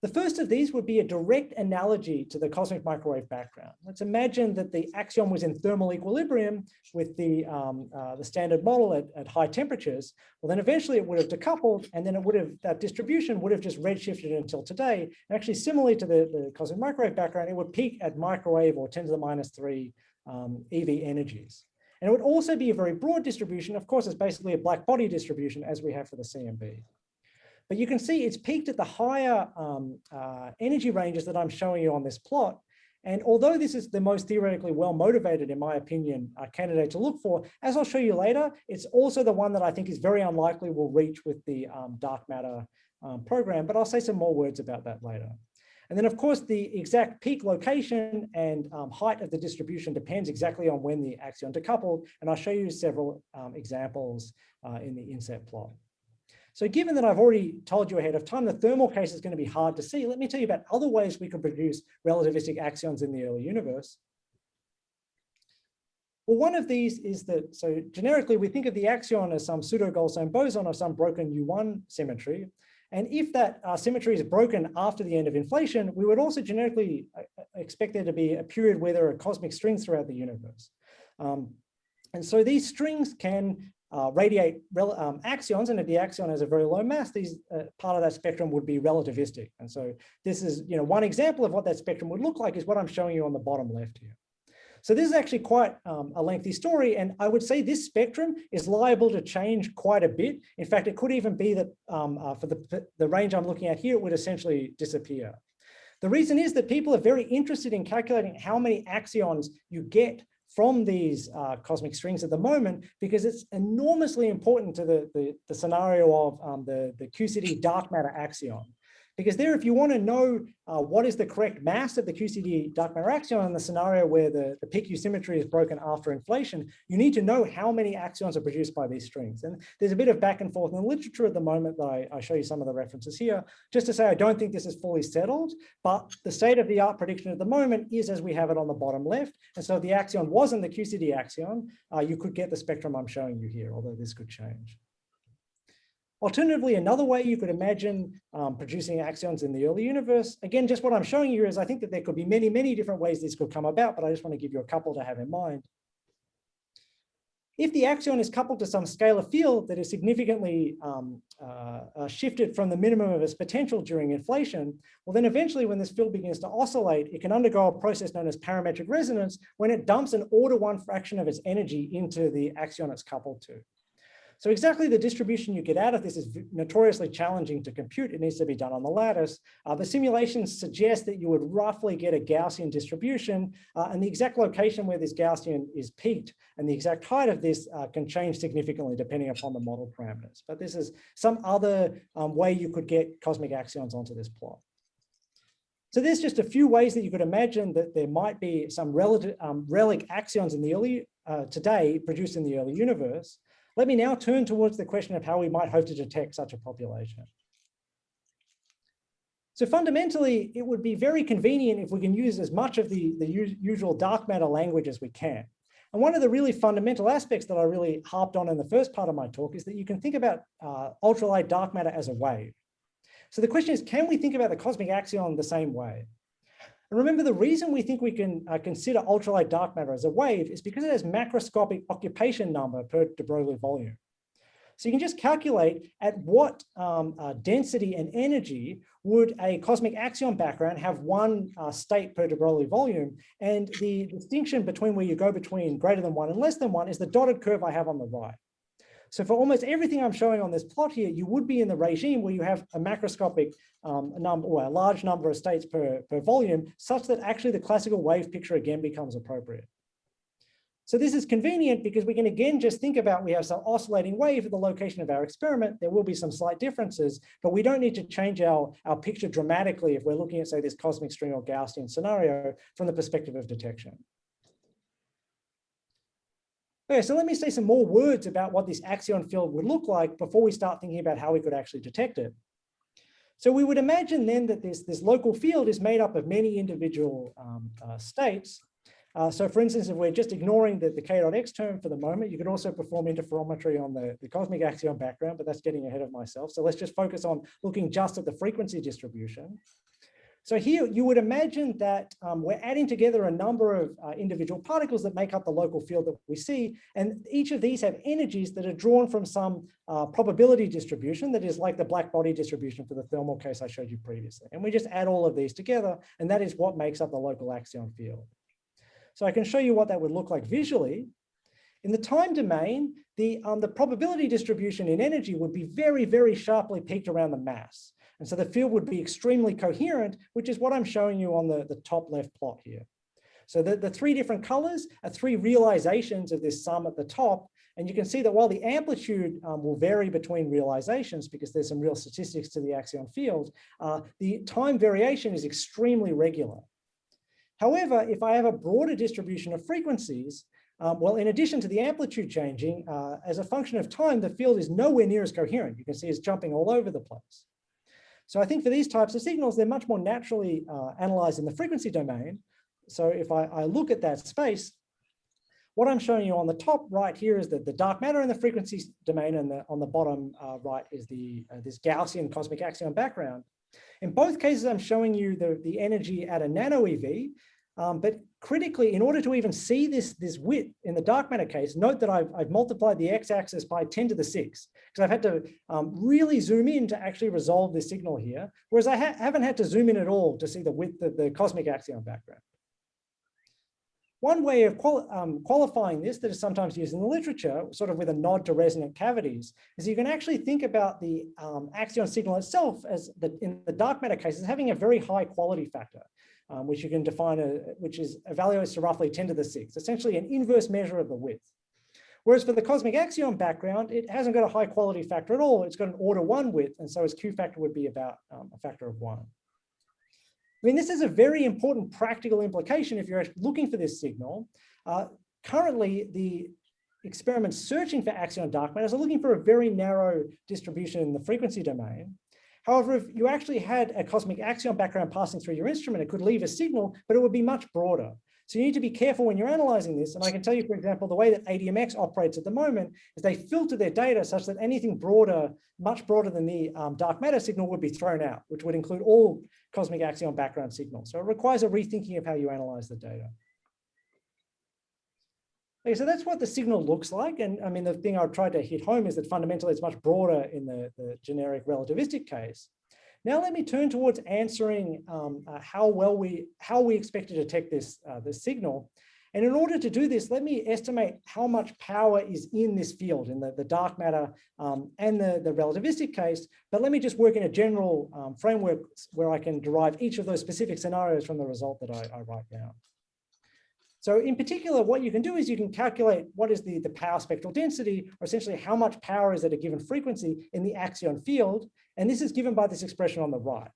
The first of these would be a direct analogy to the cosmic microwave background. Let's imagine that the axion was in thermal equilibrium with the standard model at high temperatures. Well, then eventually it would have decoupled, and then it would have, that distribution would have just redshifted until today. And actually, similarly to the cosmic microwave background, it would peak at microwave or 10 to the minus 3 EV energies. And it would also be a very broad distribution. Of course, it's basically a black body distribution as we have for the CMB. But you can see it's peaked at the higher energy ranges that I'm showing you on this plot. And although this is the most theoretically well motivated, in my opinion, candidate to look for, as I'll show you later, it's also the one that I think is very unlikely will reach with the dark matter program. But I'll say some more words about that later. And then, of course, the exact peak location and height of the distribution depends exactly on when the axion decoupled. And I'll show you several examples in the inset plot. So given that I've already told you ahead of time, the thermal case is going to be hard to see. Let me tell you about other ways we could produce relativistic axions in the early universe. Well, one of these is that, so generically, we think of the axion as some pseudo-Goldstone boson or some broken U1 symmetry. And if that symmetry is broken after the end of inflation, we would also generically expect there to be a period where there are cosmic strings throughout the universe. And so these strings can radiate axions, and if the axion has a very low mass, part of that spectrum would be relativistic. And so this is, one example of what that spectrum would look like is what I'm showing you on the bottom left here. So this is actually quite a lengthy story, and I would say this spectrum is liable to change quite a bit. In fact, it could even be that for the range I'm looking at here, it would essentially disappear. The reason is that people are very interested in calculating how many axions you get from these cosmic strings at the moment, because it's enormously important to the scenario of the QCD dark matter axion. Because there, if you want to know what is the correct mass of the QCD dark matter axion in the scenario where the PQ symmetry is broken after inflation, you need to know how many axions are produced by these strings. And there's a bit of back and forth in the literature at the moment that I show you some of the references here, just to say I don't think this is fully settled, but the state of the art prediction at the moment is as we have it on the bottom left. And so if the axion wasn't the QCD axion, you could get the spectrum I'm showing you here, although this could change. Alternatively, another way you could imagine producing axions in the early universe, again, just what I'm showing you is I think that there could be many, many different ways this could come about, but I just want to give you a couple to have in mind. If the axion is coupled to some scalar field that is significantly shifted from the minimum of its potential during inflation, well, then eventually when this field begins to oscillate, it can undergo a process known as parametric resonance when it dumps an order 1 fraction of its energy into the axion it's coupled to. So exactly the distribution you get out of this is notoriously challenging to compute. It needs to be done on the lattice. The simulations suggest that you would roughly get a Gaussian distribution, and the exact location where this Gaussian is peaked and the exact height of this can change significantly depending upon the model parameters. But this is some other way you could get cosmic axions onto this plot. So there's just a few ways that you could imagine that there might be some relic axions in the early today produced in the early universe. Let me now turn towards the question of how we might hope to detect such a population. So fundamentally, it would be very convenient if we can use as much of the usual dark matter language as we can. And one of the really fundamental aspects that I really harped on in the first part of my talk is that you can think about ultralight dark matter as a wave. So the question is, can we think about the cosmic axion the same way? And remember, the reason we think we can consider ultralight dark matter as a wave is because it has macroscopic occupation number per de Broglie volume. So you can just calculate at what density and energy would a cosmic axion background have one state per de Broglie volume. And the distinction between where you go between greater than 1 and less than 1 is the dotted curve I have on the right. So for almost everything I'm showing on this plot here, you would be in the regime where you have a macroscopic number or a large number of states per volume, such that actually the classical wave picture again becomes appropriate. So this is convenient because we can again just think about we have some oscillating wave at the location of our experiment. There will be some slight differences, but we don't need to change our picture dramatically if we're looking at, say, this cosmic string or Gaussian scenario from the perspective of detection. Okay, so let me say some more words about what this axion field would look like before we start thinking about how we could actually detect it. So we would imagine then that this local field is made up of many individual states. So for instance, if we're just ignoring the k.x term for the moment, you could also perform interferometry on the cosmic axion background, but that's getting ahead of myself. So let's just focus on looking just at the frequency distribution. So here you would imagine that we're adding together a number of individual particles that make up the local field that we see. And each of these have energies that are drawn from some probability distribution that is like the black body distribution for the thermal case I showed you previously. And we just add all of these together, and that is what makes up the local axion field. So I can show you what that would look like visually. In the time domain, the probability distribution in energy would be very, very sharply peaked around the mass. And so the field would be extremely coherent, which is what I'm showing you on the top left plot here. So the three different colors are three realizations of this sum at the top. And you can see that while the amplitude will vary between realizations because there's some real statistics to the axion field, the time variation is extremely regular. However, if I have a broader distribution of frequencies, well, in addition to the amplitude changing, as a function of time, the field is nowhere near as coherent. You can see it's jumping all over the place. So I think for these types of signals, they're much more naturally analyzed in the frequency domain. So if I look at that space, what I'm showing you on the top right here is the dark matter in the frequency domain, and on the bottom right is this Gaussian cosmic axion background. In both cases, I'm showing you the energy at a nano EV, but critically, in order to even see this width in the dark matter case, note that I've multiplied the x-axis by 10 to the 6, because I've had to really zoom in to actually resolve this signal here, whereas I haven't had to zoom in at all to see the width of the cosmic axion background. One way of qualifying this that is sometimes used in the literature, sort of with a nod to resonant cavities, is you can actually think about the axion signal itself as, in the dark matter case, as having a very high quality factor, which you can define, which is evaluates to roughly 10 to the 6, essentially an inverse measure of the width. Whereas for the cosmic axion background, it hasn't got a high quality factor at all. It's got an order 1 width, and so its Q factor would be about a factor of 1. I mean, this is a very important practical implication if you're looking for this signal. Currently, the experiments searching for axion dark matters are looking for a very narrow distribution in the frequency domain. However, if you actually had a cosmic axion background passing through your instrument, it could leave a signal, but it would be much broader. So you need to be careful when you're analyzing this. And I can tell you, for example, the way that ADMX operates at the moment is they filter their data such that anything broader, much broader than the dark matter signal would be thrown out, which would include all cosmic axion background signals. So it requires a rethinking of how you analyze the data. Okay, so that's what the signal looks like. And I mean, the thing I've tried to hit home is that fundamentally it's much broader in the generic relativistic case. Now let me turn towards answering how we expect to detect this signal. And in order to do this, let me estimate how much power is in this field, in the dark matter and the relativistic case. But let me just work in a general framework where I can derive each of those specific scenarios from the result that I write down. So in particular, what you can do is you can calculate what is the power spectral density, or essentially how much power is at a given frequency in the axion field. And this is given by this expression on the right.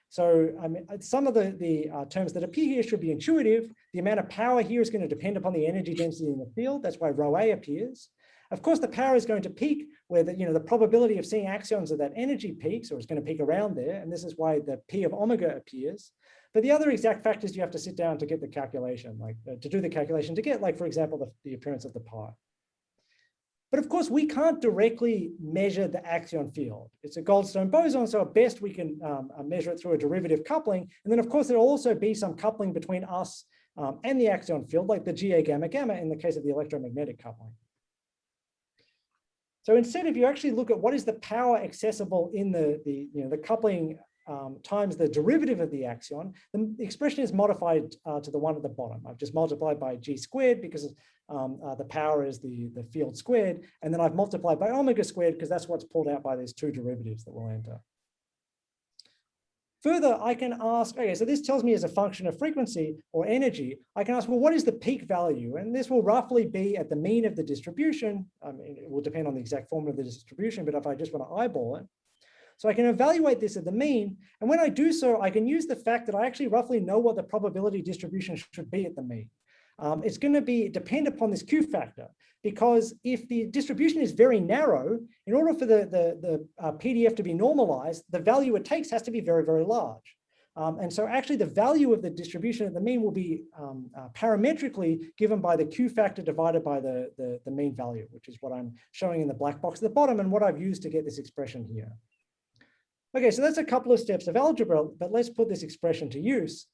So I mean, some of the terms that appear here should be intuitive. The amount of power here is going to depend upon the energy density in the field. That's why rho A appears. Of course, the power is going to peak where the probability of seeing axions at that energy peaks, or it's going to peak around there. And this is why the P of omega appears. But the other exact factors you have to sit down to get the calculation, like to do the calculation to get, like, for example, the appearance of the pi. But of course, we can't directly measure the axion field. It's a Goldstone boson, so at best we can measure it through a derivative coupling. And then of course, there'll also be some coupling between us and the axion field, like the Ga gamma gamma in the case of the electromagnetic coupling. So instead, if you actually look at what is the power accessible in the coupling times the derivative of the axion, the expression is modified to the one at the bottom. I've just multiplied by g squared because the power is the field squared, and then I've multiplied by omega squared because that's what's pulled out by these two derivatives that we'll enter. Further, I can ask, okay, so this tells me as a function of frequency or energy, I can ask, well, what is the peak value? And this will roughly be at the mean of the distribution. I mean, it will depend on the exact form of the distribution, but if I just want to eyeball it. So I can evaluate this at the mean. And when I do so, I can use the fact that I actually roughly know what the probability distribution should be at the mean. It's going to depend upon this Q factor, because if the distribution is very narrow, in order for the PDF to be normalized, the value it takes has to be very, very large. And so actually the value of the distribution at the mean will be parametrically given by the Q factor divided by the mean value, which is what I'm showing in the black box at the bottom and what I've used to get this expression here. Okay, so that's a couple of steps of algebra, but let's put this expression to use.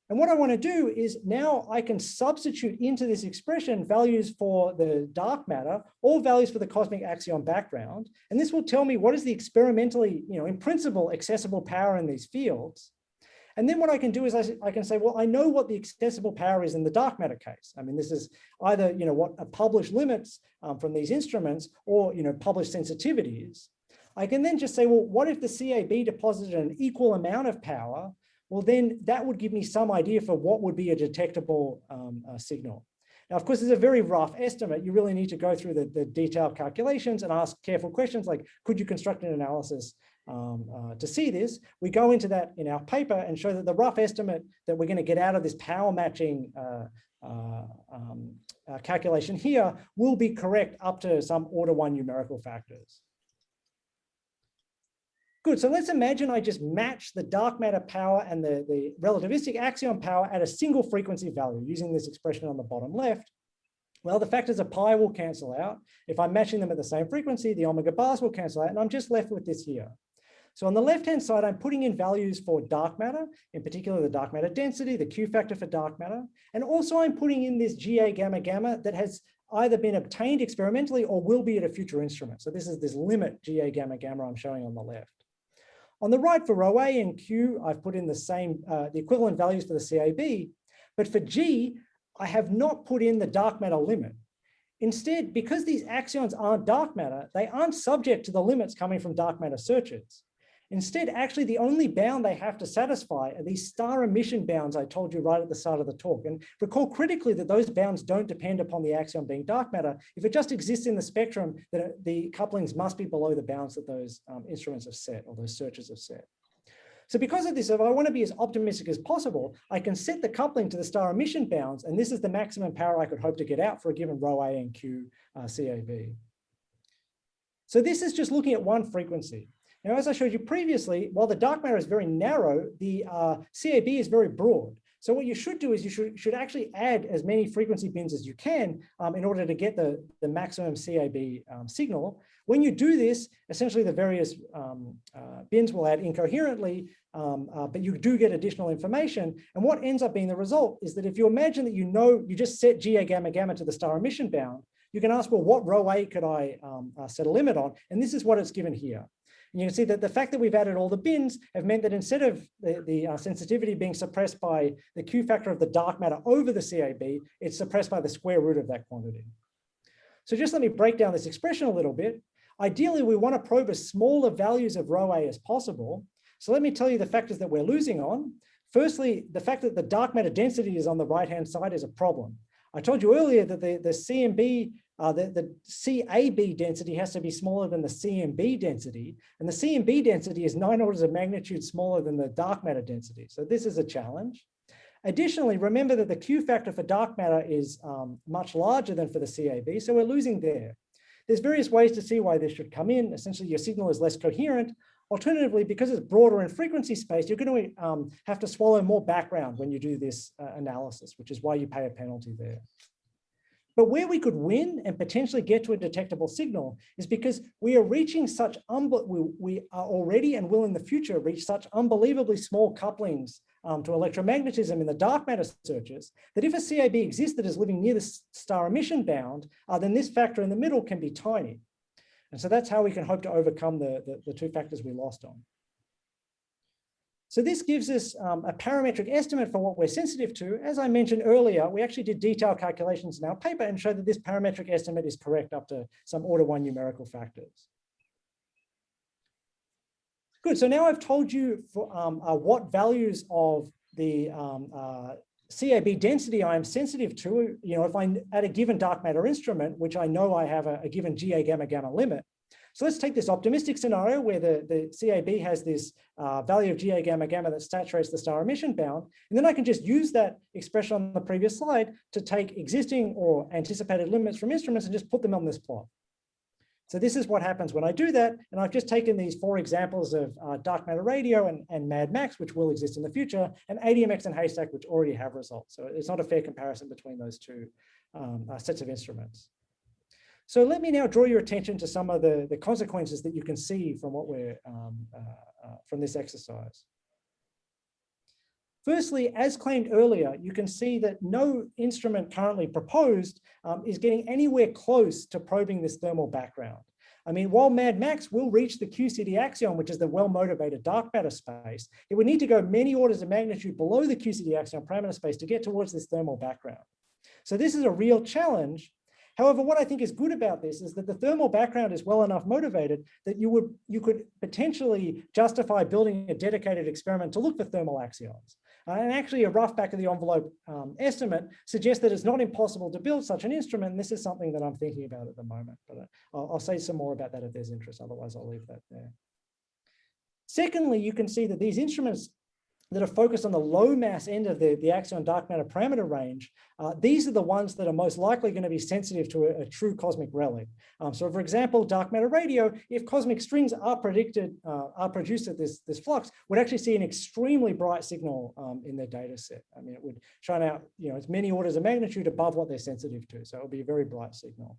And what I want to do is now I can substitute into this expression values for the dark matter or values for the cosmic axion background. And this will tell me what is the experimentally, in principle, accessible power in these fields. And then what I can do is I can say, well, I know what the accessible power is in the dark matter case. I mean, this is either, what are published limits from these instruments or, published sensitivities. I can then just say, well, what if the CAB deposited an equal amount of power? Well, then that would give me some idea for what would be a detectable signal. Now, of course, it's a very rough estimate. You really need to go through the detailed calculations and ask careful questions like, could you construct an analysis to see this? We go into that in our paper and show that the rough estimate that we're going to get out of this power matching calculation here will be correct up to some order 1 numerical factors. Good, so let's imagine I just match the dark matter power and the relativistic axion power at a single frequency value using this expression on the bottom left. Well, the factors of pi will cancel out. If I'm matching them at the same frequency, the omega bars will cancel out, and I'm just left with this here. So on the left-hand side, I'm putting in values for dark matter, in particular the dark matter density, the Q factor for dark matter, and also I'm putting in this Ga gamma gamma that has either been obtained experimentally or will be at a future instrument. So this is this limit Ga gamma gamma I'm showing on the left. On the right for rho A and Q, I've put in the equivalent values for the CAB, but for G, I have not put in the dark matter limit. Instead, because these axions aren't dark matter, they aren't subject to the limits coming from dark matter searches. Instead, actually, the only bound they have to satisfy are these star emission bounds I told you right at the start of the talk. And recall critically that those bounds don't depend upon the axion being dark matter. If it just exists in the spectrum, then the couplings must be below the bounds that those instruments have set, or those searches have set. So because of this, if I want to be as optimistic as possible, I can set the coupling to the star emission bounds, and this is the maximum power I could hope to get out for a given rho A and Q CAB. So this is just looking at one frequency. Now, as I showed you previously, while the dark matter is very narrow, the CAB is very broad. So what you should do is you should actually add as many frequency bins as you can in order to get the maximum CAB signal. When you do this, essentially the various bins will add incoherently, but you do get additional information. And what ends up being the result is that if you imagine that you just set GA gamma gamma to the star emission bound, you can ask, well, what rho A could I set a limit on? And this is what it's given here. And you can see that the fact that we've added all the bins have meant that instead of the sensitivity being suppressed by the Q factor of the dark matter over the CAB, it's suppressed by the square root of that quantity. So just let me break down this expression a little bit. Ideally, we want to probe as smaller values of rho A as possible. So let me tell you the factors that we're losing on. Firstly, the fact that the dark matter density is on the right-hand side is a problem. I told you earlier that the CMB, the CAB density has to be smaller than the CMB density, and the CMB density is 9 orders of magnitude smaller than the dark matter density. So this is a challenge. Additionally, remember that the Q factor for dark matter is much larger than for the CAB, so we're losing there. There's various ways to see why this should come in. Essentially, your signal is less coherent. Alternatively, because it's broader in frequency space, you're going to have to swallow more background when you do this analysis, which is why you pay a penalty there. But where we could win and potentially get to a detectable signal is because we are reaching such, we are already and will in the future reach such unbelievably small couplings to electromagnetism in the dark matter searches that if a CAB exists that is living near the star emission bound, then this factor in the middle can be tiny. And so that's how we can hope to overcome the two factors we lost on. So this gives us a parametric estimate for what we're sensitive to. As I mentioned earlier, we actually did detailed calculations in our paper and showed that this parametric estimate is correct up to some order 1 numerical factors. Good, so now I've told you for, what values of the CAB density I am sensitive to, if I'm at a given dark matter instrument, which I know I have a given GA gamma gamma limit. So let's take this optimistic scenario where the CAB has this value of GA gamma gamma that saturates the star emission bound. And then I can just use that expression on the previous slide to take existing or anticipated limits from instruments and just put them on this plot. So this is what happens when I do that. And I've just taken these 4 examples of dark matter radio and Mad Max, which will exist in the future, and ADMX and Haystack, which already have results. So it's not a fair comparison between those two sets of instruments. So let me now draw your attention to some of the consequences that you can see from what we're from this exercise. Firstly, as claimed earlier, you can see that no instrument currently proposed is getting anywhere close to probing this thermal background. I mean, while Mad Max will reach the QCD axion, which is the well-motivated dark matter space, it would need to go many orders of magnitude below the QCD axion parameter space to get towards this thermal background. So this is a real challenge. However, what I think is good about this is that the thermal background is well enough motivated that you could potentially justify building a dedicated experiment to look for thermal axions. And actually a rough back of the envelope estimate suggests that it's not impossible to build such an instrument. And this is something that I'm thinking about at the moment, but I'll say some more about that if there's interest. Otherwise, I'll leave that there. Secondly, you can see that these instruments that are focused on the low mass end of the axion dark matter parameter range, these are the ones that are most likely going to be sensitive to a true cosmic relic. So for example, dark matter radio, if cosmic strings are produced at this flux, would actually see an extremely bright signal in their data set. I mean, it would shine out, it's many orders of magnitude above what they're sensitive to. So it would be a very bright signal.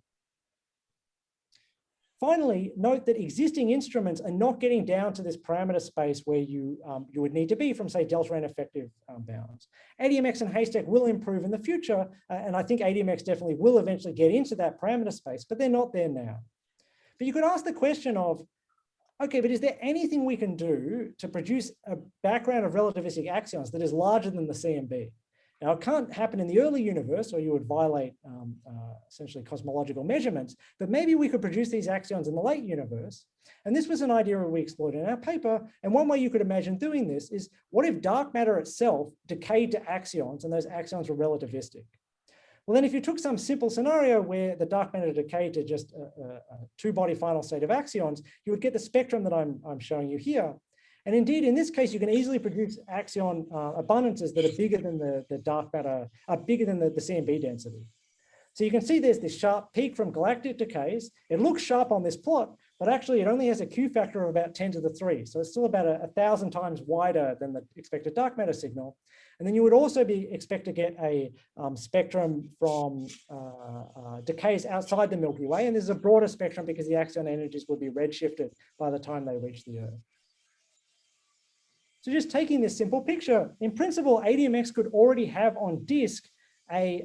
Finally, note that existing instruments are not getting down to this parameter space where you would need to be from, say, delta N effective bounds. ADMX and Haystack will improve in the future, and I think ADMX definitely will eventually get into that parameter space, but they're not there now. But you could ask the question of, okay, but is there anything we can do to produce a background of relativistic axions that is larger than the CMB? Now, it can't happen in the early universe, or you would violate essentially cosmological measurements, but maybe we could produce these axions in the late universe. And this was an idea we explored in our paper. And one way you could imagine doing this is, what if dark matter itself decayed to axions and those axions were relativistic? Well, then if you took some simple scenario where the dark matter decayed to just a two-body final state of axions, you would get the spectrum that I'm showing you here. And indeed, in this case, you can easily produce axion abundances that are bigger than the dark matter, bigger than the CMB density. So you can see there's this sharp peak from galactic decays. It looks sharp on this plot, but actually it only has a Q factor of about 10 to the 3. So it's still about 1,000 times wider than the expected dark matter signal. And then you would also expect to get a spectrum from decays outside the Milky Way. And there's a broader spectrum because the axion energies would be redshifted by the time they reach the Earth. So just taking this simple picture, in principle, ADMX could already have on disk a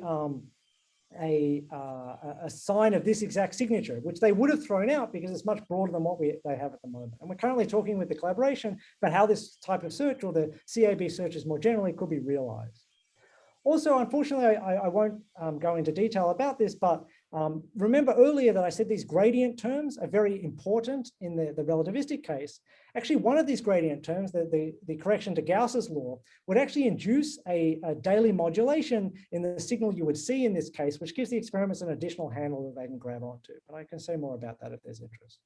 sign of this exact signature, which they would have thrown out because it's much broader than what they have at the moment. And we're currently talking with the collaboration about how this type of search, or the CAB searches more generally, could be realized. Also, unfortunately, I won't go into detail about this, but remember earlier that I said these gradient terms are very important in the relativistic case. Actually, one of these gradient terms, the correction to Gauss's law, would actually induce a daily modulation in the signal you would see in this case, which gives the experiments an additional handle that they can grab onto. But I can say more about that if there's interest.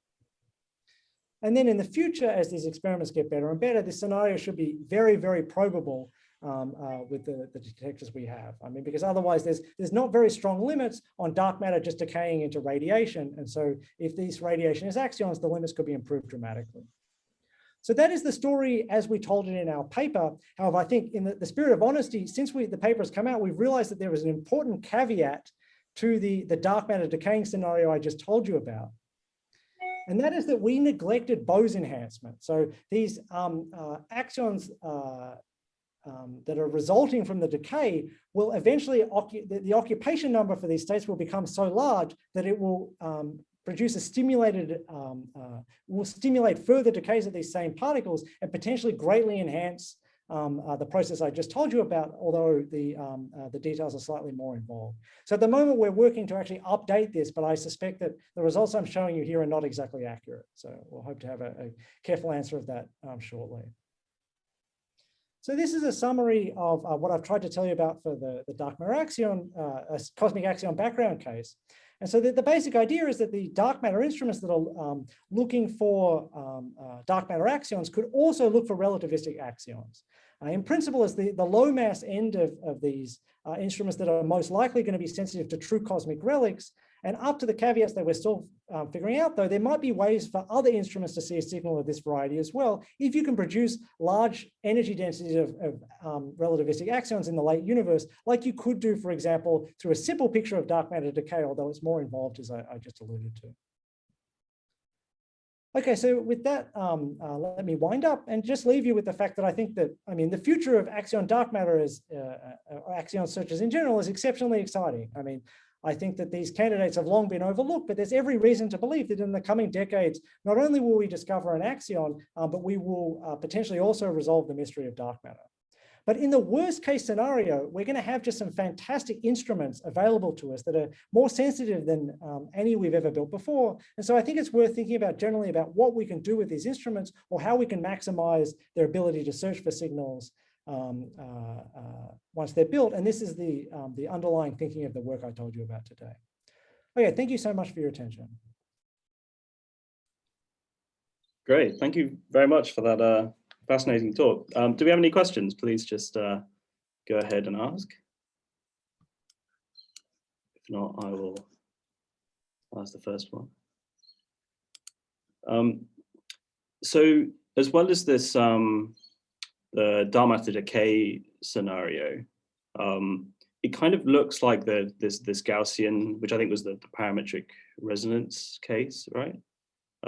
And then in the future, as these experiments get better and better, this scenario should be very, very probable with the detectors we have. I mean, because otherwise there's not very strong limits on dark matter just decaying into radiation. And so if this radiation is axions, the limits could be improved dramatically. So that is the story as we told it in our paper. However, I think in the spirit of honesty, since the paper has come out, we've realized that there was an important caveat to the dark matter decaying scenario I just told you about. And that is that we neglected Bose enhancement. So these axions that are resulting from the decay will eventually, the occupation number for these states will become so large that it will produce a stimulated, will stimulate further decays of these same particles and potentially greatly enhance the process I just told you about, although the details are slightly more involved. So at the moment, we're working to actually update this, but I suspect that the results I'm showing you here are not exactly accurate. So we'll hope to have a careful answer of that shortly. So this is a summary of what I've tried to tell you about for the dark matter axion, cosmic axion background case. And so the basic idea is that the dark matter instruments that are looking for dark matter axions could also look for relativistic axions. In principle, is the low mass end of these instruments that are most likely going to be sensitive to true cosmic relics. And up to the caveats that we're still figuring out, though, there might be ways for other instruments to see a signal of this variety as well, if you can produce large energy densities of relativistic axions in the late universe, like you could do, for example, through a simple picture of dark matter decay, although it's more involved, as I just alluded to. Okay, so with that, let me wind up and just leave you with the fact that I think that, I mean, the future of axion dark matter is, axion searches in general is exceptionally exciting. I mean, I think that these candidates have long been overlooked, but there's every reason to believe that in the coming decades, not only will we discover an axion, but we will potentially also resolve the mystery of dark matter. But in the worst case scenario, we're going to have just some fantastic instruments available to us that are more sensitive than any we've ever built before. And so I think it's worth thinking about generally about what we can do with these instruments, or how we can maximize their ability to search for signals once they're built. And this is the underlying thinking of the work I told you about today. Okay, thank you so much for your attention. Great, thank you very much for that fascinating talk. Do we have any questions? Please just go ahead and ask. If not, I will ask the first one. So as well as this, the dark matter decay scenario, it kind of looks like this Gaussian, which I think was the parametric resonance case, right?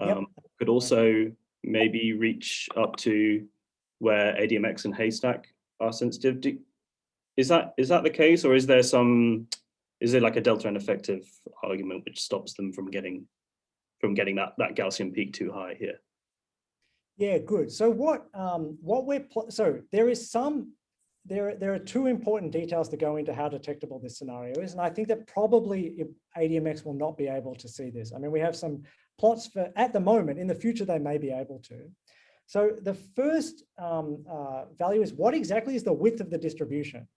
Yep. Could also maybe reach up to where ADMX and Haystack are sensitive. Is that the case, or is there like a delta N effective argument which stops them from getting that Gaussian peak too high here? Yeah, good. So so there is some there are two important details to go into how detectable this scenario is. And I think that probably ADMX will not be able to see this. I mean, we have some plots for, at the moment, in the future, they may be able to. So the first value is what exactly is the width of the distribution?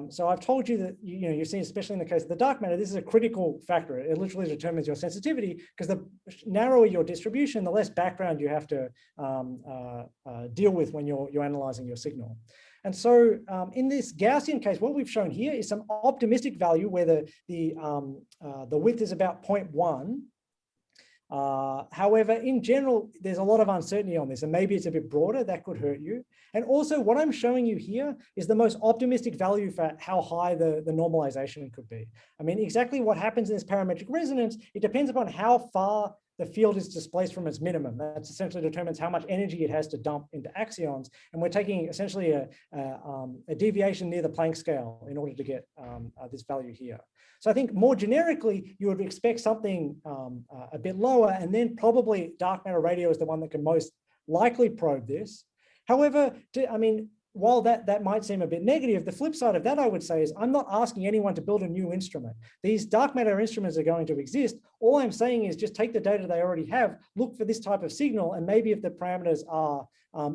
So I've told you that, you've seen, especially in the case of the dark matter, this is a critical factor. It literally determines your sensitivity, because the narrower your distribution, the less background you have to deal with when you're analyzing your signal. And so in this Gaussian case, what we've shown here is some optimistic value where the width is about 0.1. However, in general, there's a lot of uncertainty on this, and maybe it's a bit broader, that could hurt you. And also what I'm showing you here is the most optimistic value for how high the normalization could be. I mean, exactly what happens in this parametric resonance, it depends upon how far the field is displaced from its minimum. That essentially determines how much energy it has to dump into axions. And we're taking essentially a deviation near the Planck scale in order to get this value here. So I think more generically, you would expect something a bit lower, and then probably dark matter radio is the one that can most likely probe this. However, I mean, while that might seem a bit negative, the flip side of that, I would say, is I'm not asking anyone to build a new instrument. These dark matter instruments are going to exist. All I'm saying is just take the data they already have, look for this type of signal, and maybe if the parameters are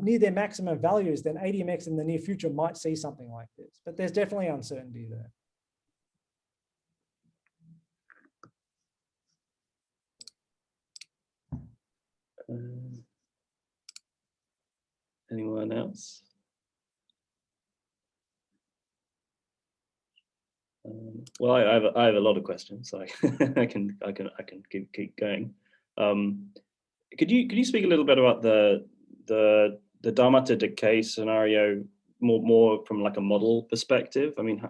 near their maximum values, then ADMX in the near future might see something like this. But there's definitely uncertainty there. Anyone else? Well, I have a lot of questions, so I can keep going. Could you speak a little bit about the dark matter decay scenario more from like a model perspective? I mean,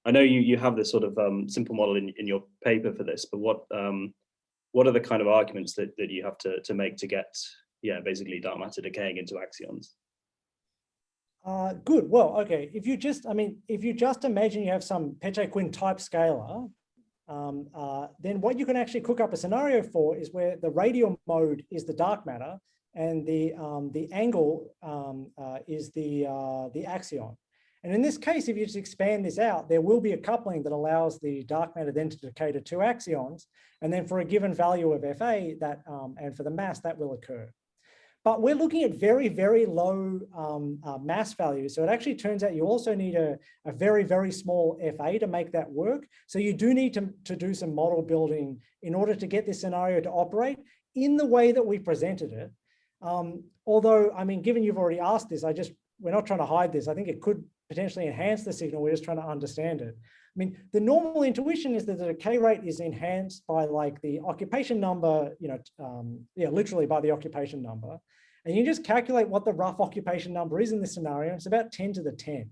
I know you have this sort of simple model in your paper for this, but what are the kind of arguments that you have to make to get basically dark matter decaying into axions? Good. Well, okay. If you just imagine you have some Pecha-Quinn type scalar, then what you can actually cook up a scenario for is where the radial mode is the dark matter, and the angle is the axion. And in this case, if you just expand this out, there will be a coupling that allows the dark matter then to decay to 2 axions, and then for a given value of Fa, that and for the mass, that will occur. But we're looking at very, very low mass values. So it actually turns out you also need a very, very small Fa to make that work. So you do need to do some model building in order to get this scenario to operate in the way that we presented it. Although, I mean, given you've already asked this, we're not trying to hide this. I think it could potentially enhance the signal. We're just trying to understand it. I mean, the normal intuition is that the decay rate is enhanced by like the occupation number, literally by the occupation number. And you just calculate what the rough occupation number is in this scenario. It's about 10 to the 10.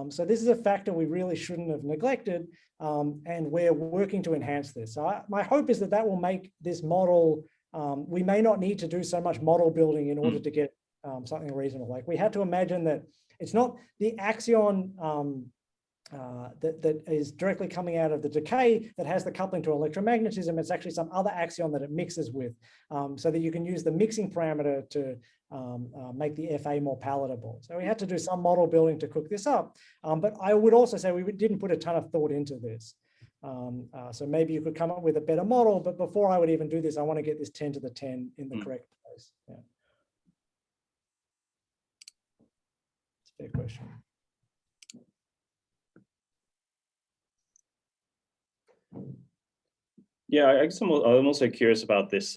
So this is a factor we really shouldn't have neglected, and we're working to enhance this. So my hope is that will make this model, we may not need to do so much model building in order to get something reasonable. Like we had to imagine that it's not the axion that is directly coming out of the decay that has the coupling to electromagnetism. It's actually some other axion that it mixes with, so that you can use the mixing parameter to make the Fa more palatable. So we had to do some model building to cook this up. But I would also say we didn't put a ton of thought into this. So maybe you could come up with a better model, but before I would even do this, I want to get this 10 to the 10 in the correct place. Yeah. It's a fair question. Yeah, I guess I'm also curious about this,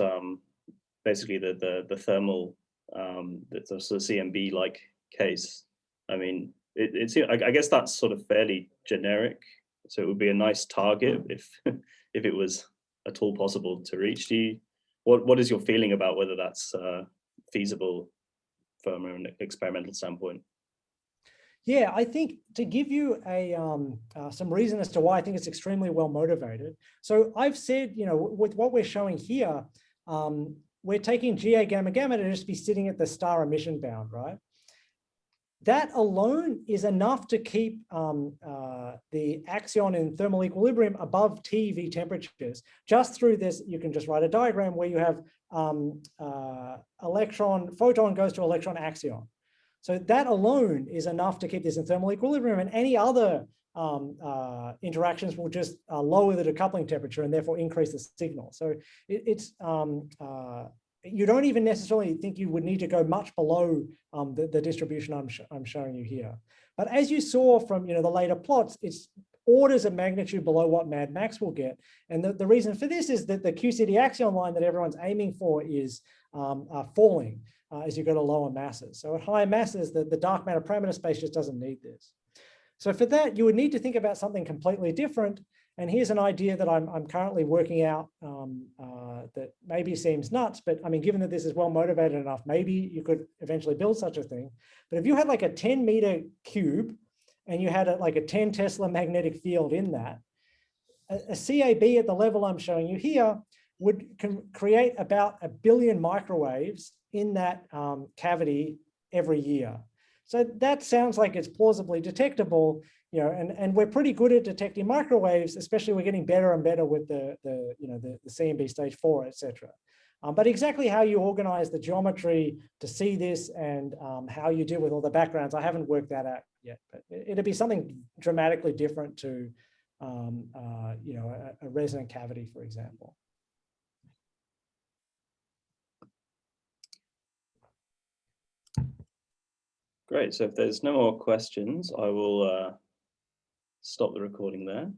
basically the thermal, the sort of CMB-like case. I mean, I guess that's sort of fairly generic, so it would be a nice target if it was at all possible to reach. What is your feeling about whether that's feasible from an experimental standpoint? Yeah, I think to give you some reason as to why I think it's extremely well motivated. So I've said, with what we're showing here, we're taking GA gamma gamma to just be sitting at the star emission bound, right? That alone is enough to keep the axion in thermal equilibrium above TeV temperatures. Just through this, you can just write a diagram where you have photon goes to electron axion. So that alone is enough to keep this in thermal equilibrium, and any other interactions will just lower the decoupling temperature and therefore increase the signal. So you don't even necessarily think you would need to go much below the distribution I'm showing you here. But as you saw from the later plots, it's orders of magnitude below what Mad Max will get. And the reason for this is that the QCD Axion line that everyone's aiming for is falling as you go to lower masses. So at higher masses, the dark matter parameter space just doesn't need this. So for that, you would need to think about something completely different. And here's an idea that I'm currently working out that maybe seems nuts, but I mean, given that this is well motivated enough, maybe you could eventually build such a thing. But if you had like a 10-meter cube and you had like a 10 Tesla magnetic field in that, a CAB at the level I'm showing you here can create about 1 billion microwaves in that cavity every year. So that sounds like it's plausibly detectable, and we're pretty good at detecting microwaves, especially we're getting better and better with the CMB stage 4, etc. But exactly how you organize the geometry to see this and how you deal with all the backgrounds, I haven't worked that out yet. But it'd be something dramatically different to a resonant cavity, for example. Great. So if there's no more questions, I will stop the recording there.